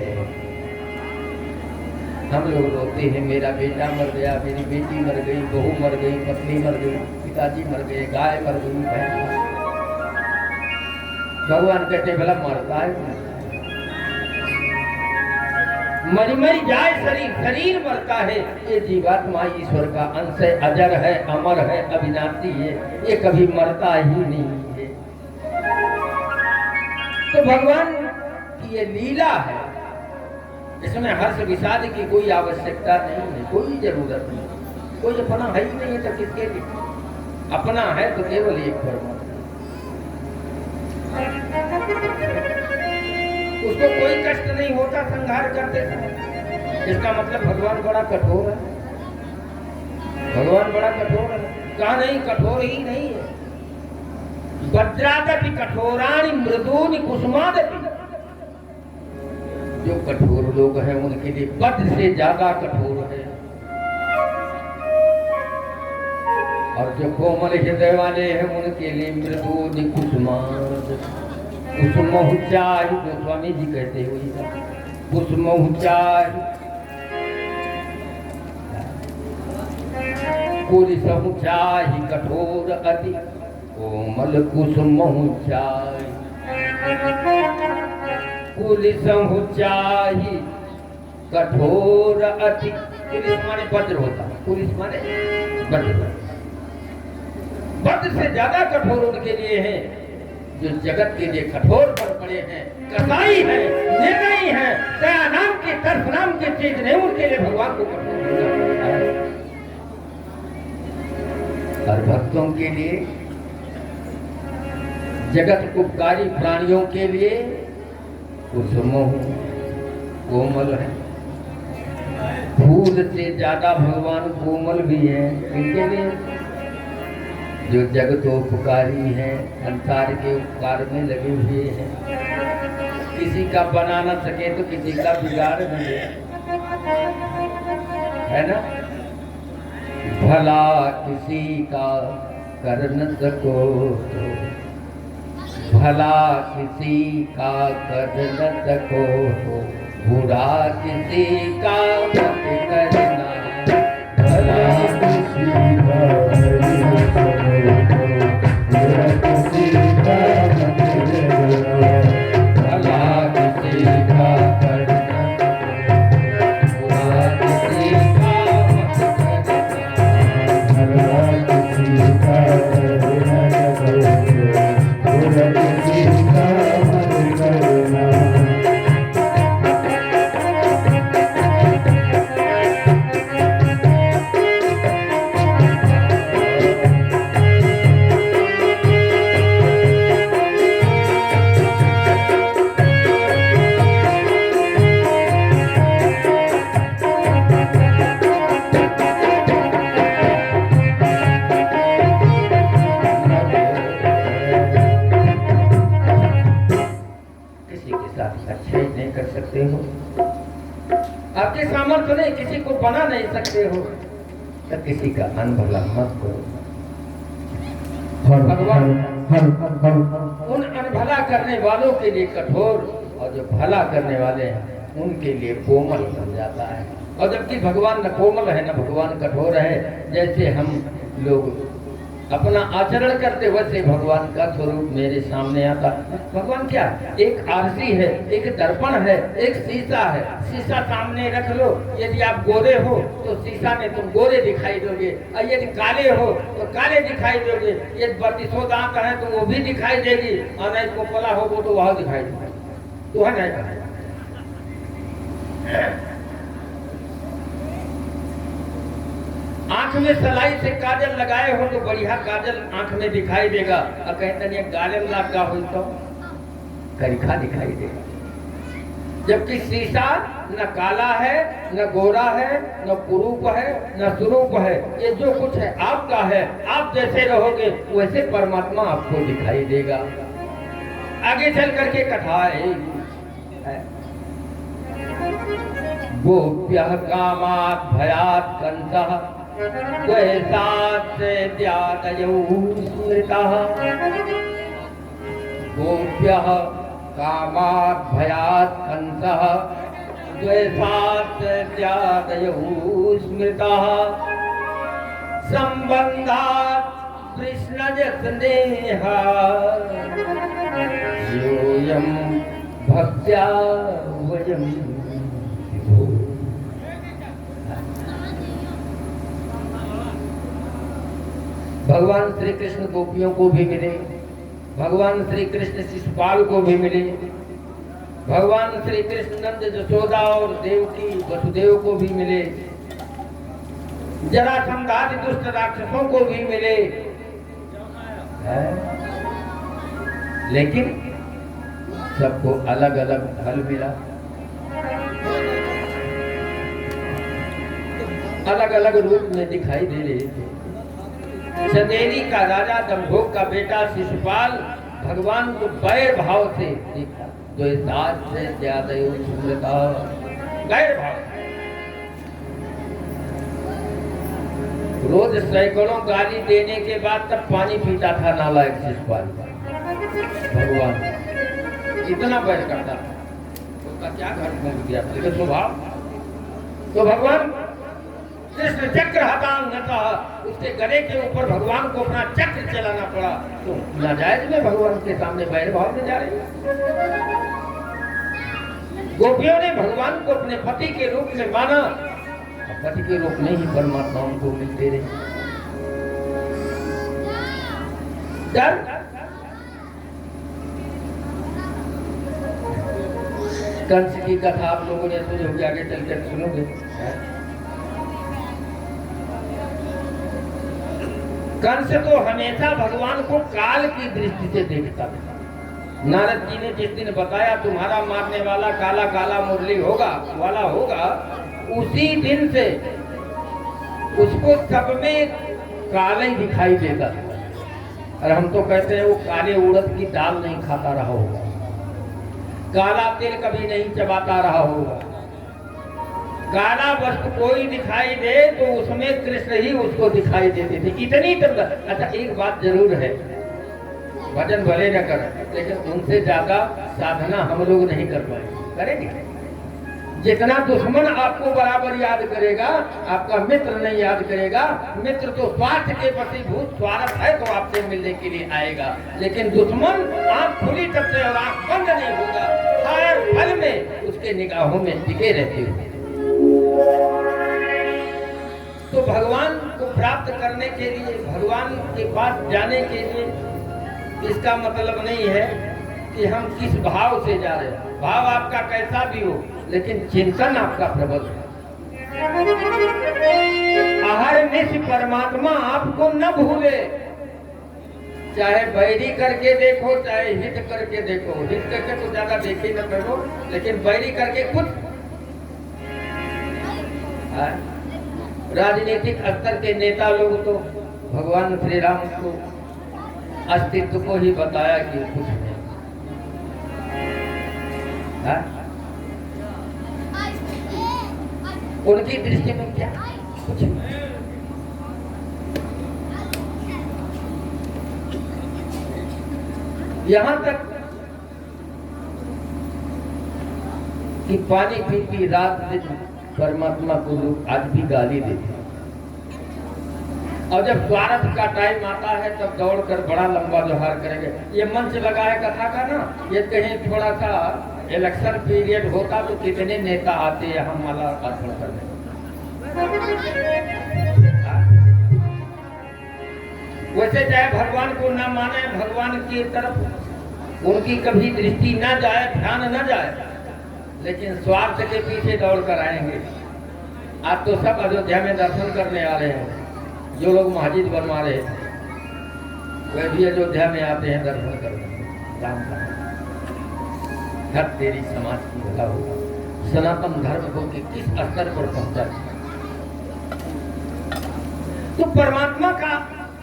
हम लोग रोते हैं, मेरा बेटा मर गया, मेरी बेटी मर गई, बहू मर गई, पत्नी मर गई, पिताजी मर गए, गाय मर गई, भैंस। भगवान कहते भला मरता है? मरी मरी जाए शरीर, शरीर मरता है। ये जीवात्मा ईश्वर का अंश है, अजर है, अमर है, अविनाशी है, ये कभी मरता ही नहीं है। तो भगवान की ये लीला है, इसमें हर्ष विषाद की कोई आवश्यकता नहीं है, कोई जरूरत नहीं। कोई अपना है ही नहीं है तो किसके लिए? अपना है तो केवल एक परमात्मा, उसको कोई कष्ट नहीं होता संहार करते समय। इसका मतलब भगवान बड़ा कठोर है। भगवान बड़ा कठोर है। कहा नहीं, कठोर ही नहीं है। वज्रादपि कठोराणि मृदूनि कुसुमादपि, जो कठोर लोग हैं उनके लिए वध से ज्यादा कठोर है, और जो कोमल हृदय वाले हैं उनके लिए मृदु कुसुमार्ग कुसुमहुचाई, जो स्वामी जी कहते हुए कुसुमहुचाई कुलिसहुचाई कठोर अति कोमल कुसुमहुचाई, कुलिसहुचाई कठोर अति। कुलिस माने वज्र होता है, कुलिस माने वज्र। वज्र से ज्यादा कठोर उनके लिए है जो जगत के लिए कठोर पर पड़े हैं, कसाई है, निर्णयी है, दया नाम के तरफ नाम के चीज ने उनके लिए भगवान को कठोर करना है। और भक्तों के लिए, जगत उपकारी प्राणियों के लिए कुसुमोह कोमल है। फूल से ज्यादा भगवान कोमल भी है इनके लिए, जो जगतोपकारी है, संसार के उपकार में लगे हुए हैं। किसी का बना न सके तो किसी का बिगाड़ न दे, है ना। भला किसी का कर न सको, भला किसी का कर न सको, बुरा किसी का मत करना, भला किसी का आपके सामर्थ्य नहीं, किसी को बना नहीं सकते हो, तो किसी का अनभला मत करो। भगवान उन अनभला करने वालों के लिए कठोर, और जो भला करने वाले हैं उनके लिए कोमल बन जाता है। और जबकि भगवान न कोमल है न भगवान कठोर है। जैसे हम लोग अपना आचरण करते वैसे भगवान का स्वरूप मेरे सामने आता। भगवान क्या है? एक आरसी है, एक दर्पण है, एक शीशा है। शीशा सामने रख लो, यदि आप गोरे हो तो शीशा में तुम गोरे दिखाई दोगे, और यदि काले हो तो काले दिखाई दोगे। यदि 32 दांत है तो वो भी दिखाई देगी, और नहीं कोपला हो तो वह दिखाई देगी। तो है नहीं, आंख में सलाई से काजल लगाए हो तो बढ़िया काजल आंख में दिखाई देगा, और कहते नहीं गाले लगा हो तो करिखा दिखाई देगा। जबकि शीशा न काला है, न गोरा है, न कुरूप है, न स्वरूप है। ये जो कुछ है आपका है। आप जैसे रहोगे वैसे परमात्मा आपको दिखाई देगा। आगे चल करके कथा है, गोप्यः कामात् भयात् कंसः द्वैतात् द्यातयो स्मृतः। गोप्यः कामात् भयात् कंसः द्वैतात् द्यातयो स्मृतः। संबंधात् कृष्णजत स्नेहा योऽयं भक्त्या वयं विभो। भगवान श्री कृष्ण गोपियों को भी मिले, भगवान श्री कृष्ण शिशुपाल को भी मिले, भगवान श्री कृष्ण नंद यशोदा और देवकी वसुदेव को भी मिले, जरासंध आदि दुष्ट राक्षसों को भी मिले। लेकिन सबको अलग अलग फल मिला, अलग अलग रूप में दिखाई दे रहे थे। चंदेरी का राजा दंभोग का बेटा शिशुपाल भगवान को वैर भाव से देखा, जो इस आज से ज्यादा सुंदरता वैर भाव। रोज सैकड़ों गाली देने के बाद तब पानी पीता था नालायक शिशुपाल। भगवान इतना वैर करता था, उसका क्या घर घूम गया लेकिन स्वभाव। तो भगवान कृष्ण चक्र हतांग न था, उसके गले के ऊपर भगवान को अपना चक्र चलाना पड़ा। तो नाजायज में भगवान के सामने वैर भाव में जा रही। गोपियों ने भगवान को अपने पति के रूप में माना, पति के रूप में ही परमात्मा उनको मिलते रहे। डर कंस की कथा आप लोगों ने सुनी होगी, आगे चलकर सुनोगे। कंस तो हमेशा भगवान को काल की दृष्टि से देखता था। नारद जी ने जिस दिन बताया तुम्हारा मारने वाला काला काला मुरली होगा वाला होगा, उसी दिन से उसको सब में काला ही दिखाई देता था। और हम तो कहते हैं वो काले उड़द की दाल नहीं खाता रहा होगा, काला तिल कभी नहीं चबाता रहा होगा। काला वस्तु कोई दिखाई दे तो उसमें कृष्ण ही उसको दिखाई देते थे, इतनी तब। अच्छा एक बात जरूर है, भजन भले न कर लेकिन उनसे ज्यादा साधना हम लोग नहीं कर पाए, करेंगे। जितना दुश्मन आपको बराबर याद करेगा, आपका मित्र नहीं याद करेगा। मित्र तो स्वार्थ के प्रति भूत स्वार्थ है तो आपसे मिलने के लिए आएगा, लेकिन दुश्मन आंख खुली तब से और आंख बंद नहीं होगा, हर पल में उसके निगाहों में टिके रहते हो। तो भगवान को प्राप्त करने के लिए, भगवान के पास जाने के लिए, इसका मतलब नहीं है कि हम किस भाव से जा रहे हैं। भाव आपका कैसा भी हो, लेकिन चिंतन आपका प्रबल है। अहरनिश परमात्मा आपको न भूले, चाहे बैरी करके देखो चाहे हित करके देखो। हित करके तो ज्यादा देखे न करो, लेकिन बैरी करके कुछ राजनीतिक स्तर के नेता लोग तो भगवान श्री राम को अस्तित्व को ही बताया कि कुछ नहीं। उनकी दृष्टि में क्या कुछ नहीं। यहां तक कि पानी पीती रात दिन परमात्मा को लोग आज भी गाली देते, और जब स्वार्थ का टाइम आता है तब दौड़कर बड़ा लंबा जोहार करेंगे। ये मंच लगाया कथा का ना, ये कहीं थोड़ा सा इलेक्शन पीरियड होता तो कितने नेता आते यहाँ माला अर्पण करने। वैसे चाहे भगवान को ना माने, भगवान की तरफ उनकी कभी दृष्टि ना जाए, ध्यान ना जाए, लेकिन स्वार्थ के पीछे दौड़ कर आएंगे। आज तो सब अयोध्या में दर्शन करने आ रहे हैं, जो लोग मस्जिद बनवा रहे हैं वे भी अयोध्या में आते हैं दर्शन करने। राम का हर तेरी समाज की भला होगा, सनातन धर्म को कि किस स्तर पर पहुंचा। तो परमात्मा का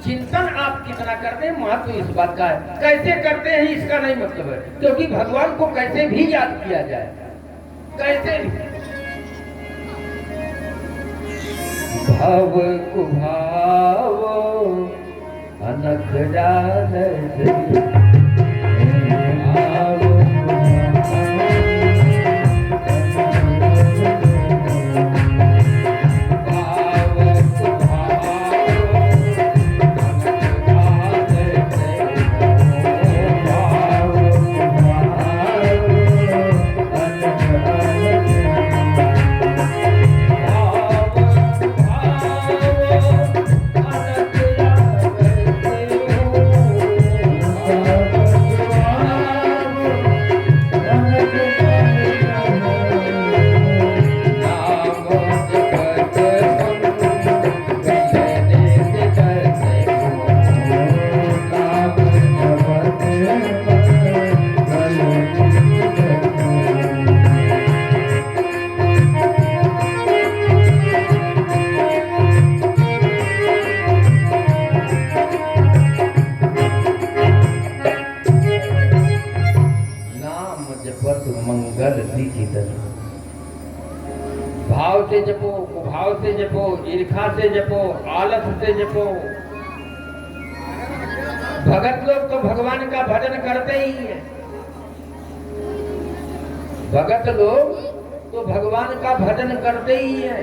चिंतन आप कितना करते हैं, महत्व इस बात का है। कैसे करते हैं इसका नहीं मतलब है, क्योंकि भगवान को कैसे भी याद किया जाए, कैसे भी। भाव कुभावो अनख जान भगवत मंगल दीजित। भाव से जपो, कुभाव से जपो, ईर्खा से जपो, आलस से जपो। भगत लोग तो भगवान का भजन करते ही है। भगत लोग तो भगवान का भजन करते ही है,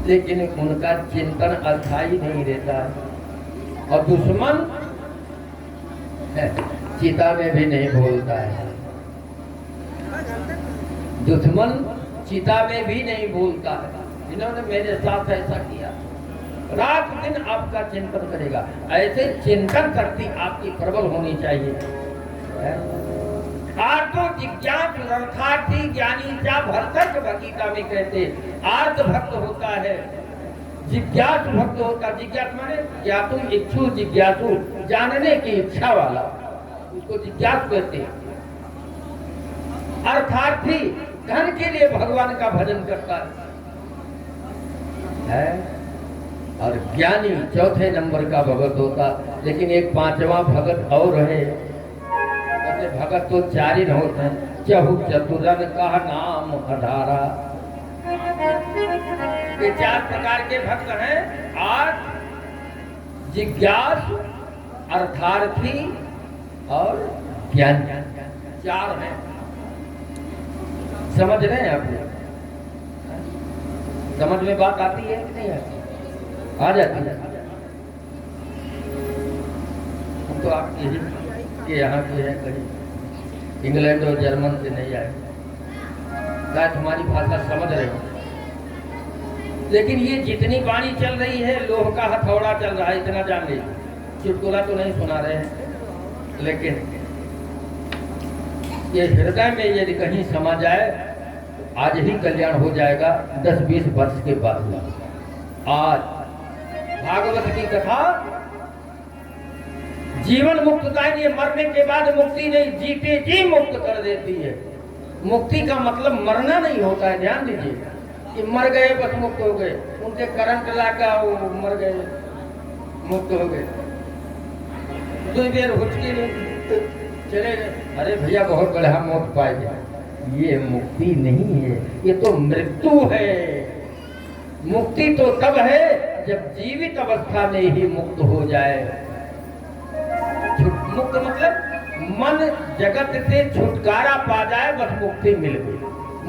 लेकिन उनका चिंतन अस्थायी नहीं रहता है। और दुश्मन चिता में भी नहीं बोलता है। दुश्मन चिता में भी नहीं बोलता है। इन्होंने मेरे साथ ऐसा किया, रात दिन आपका चिंतन करेगा। ऐसे चिंतन शक्ति आपकी प्रबल होनी चाहिए। आर्तो जिज्ञास अर्थार्थी ज्ञानी चा भरतर्क भगीता में कहते, आर्त भक्त होता है, जिज्ञास भक्त होता। जिज्ञास माने ज्ञातु इच्छु जिज्ञासु, जानने की इच्छा वाला, उसको जिज्ञास कहते हैं। अर्थार्थी धन के लिए भगवान का भजन करता है। और ज्ञानी चौथे नंबर का भगत होता। लेकिन एक पांचवा भगत और है। कहते भगत तो चार ही होते हैं, चहु चतुरन का नाम अधारा। ये चार प्रकार के भक्त हैं, आर्त, जिज्ञास, अर्थार्थी और ज्ञानी। चार हैं। समझ रहे हैं आप लोग? समझ में बात आती है कि नहीं आती? आ जाती है। हम तो आपके ही के यहाँ के हैं, कहीं इंग्लैंड और जर्मन से नहीं आए, शायद हमारी भाषा समझ रहे हो। लेकिन ये जितनी वाणी चल रही है, लोह का हथौड़ा चल रहा है, इतना जान लीजिए। चुटकुला तो नहीं सुना रहे हैं, लेकिन ये हृदय में यदि कहीं समा जाए तो आज ही कल्याण हो जाएगा। 10-20 वर्ष के बाद आज भागवत की कथा जीवन मुक्तदायिनी, मरने के बाद मुक्ति नहीं, जीते जी मुक्त कर देती है। मुक्ति का मतलब मरना नहीं होता है, ध्यान दीजिए कि मर गए बस मुक्त हो गए। उनके करंट लगा, वो मर गए मुक्त हो गए, 2 बेर हुचकी चले गए। अरे भैया बहुत बड़ा मौत पाए गए। ये मुक्ति नहीं है, ये तो मृत्यु है। मुक्ति तो तब है जब जीवित अवस्था में ही मुक्त हो जाए। मुक्त मतलब मन जगत से छुटकारा पा जाए, बस मुक्ति मिल गई।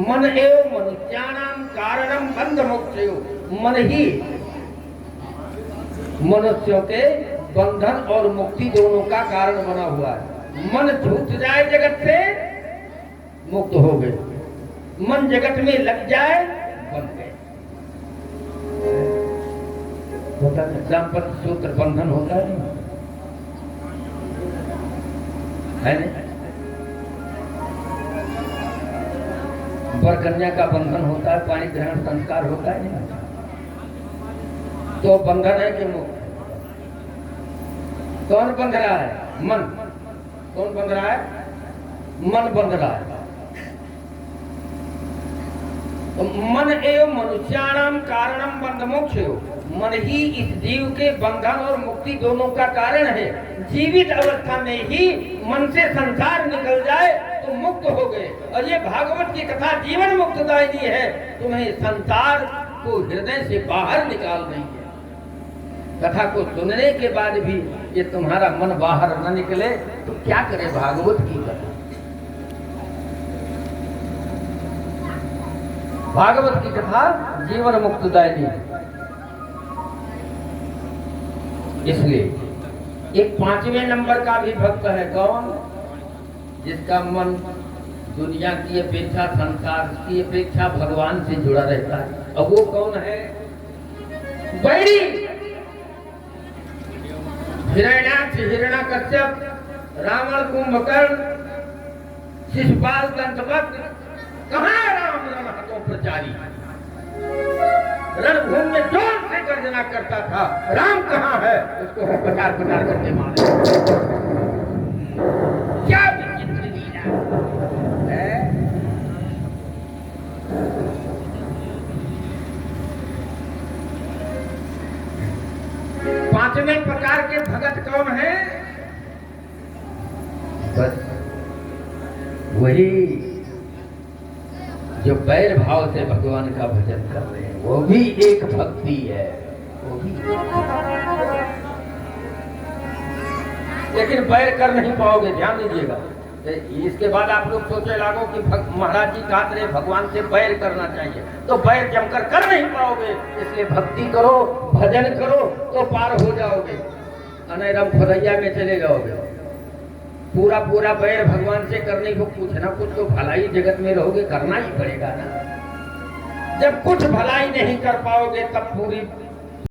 मन एवं मनुष्याणाम कारणम बंध मोक्षयो। मन ही मनुष्यों के बंधन और मुक्ति दोनों का कारण बना हुआ है। मन छूट जाए जगत से, मुक्त हो गए। मन जगत में लग जाए, बन गए। दाम्पत्य सूत्र बंधन होता है नहीं? वर कन्या का बंधन होता है, पाणी ग्रहण संस्कार होता है नहीं? तो बंधन है कि मुक्त? कौन बंध रहा है? मन। कौन बंध रहा है? मन बंध रहा है। तो मन एवं मनुष्याणाम कारणम बंध मोक्षयो। मन ही इस जीव के बंधन और मुक्ति दोनों का कारण है। जीवित अवस्था में ही मन से संसार निकल जाए तो मुक्त हो गए। और ये भागवत की कथा जीवन मुक्तदायिनी है, तुम्हें संसार को हृदय से बाहर निकाल रही है। कथा को सुनने के बाद भी ये तुम्हारा मन बाहर न निकले तो क्या करे भागवत की कथा? भागवत की कथा जीवन मुक्तदायिनी। इसलिए एक 5वें नंबर का भी भक्त है। कौन? जिसका मन दुनिया की अपेक्षा, संसार की अपेक्षा भगवान से जुड़ा रहता है। और वो कौन है? बैरी। हिरण्याक्ष, हिरण्यकश्यप, रावण, कुंभकर्ण, शिशुपाल, दंतवक्र, कहाँ राम रण हाथों प्रचारी? रणभूमि में जोर से गर्जना करता था, राम कहाँ है? उसको प्रचार प्रचार करके मारे। क्या विचित्र लीला है। पांचवें प्रकार के भगत कौन है? बस वही जो बैर भाव से भगवान का भजन कर रहे हैं वो भी एक भक्ति है, वो भी। लेकिन बैर कर नहीं पाओगे, ध्यान दीजिएगा। इसके बाद आप लोग सोचे लागो कि महाराज जी कहा रहे भगवान से बैर करना चाहिए, तो बैर जमकर कर नहीं पाओगे। इसलिए भक्ति करो, भजन करो तो पार हो जाओगे, अनैरम खुदैया में चले जाओगे। पूरा पूरा बैर भगवान से करने को कुछ ना कुछ तो भलाई जगत में रहोगे, करना ही पड़ेगा ना। जब कुछ भलाई नहीं कर पाओगे तब पूरी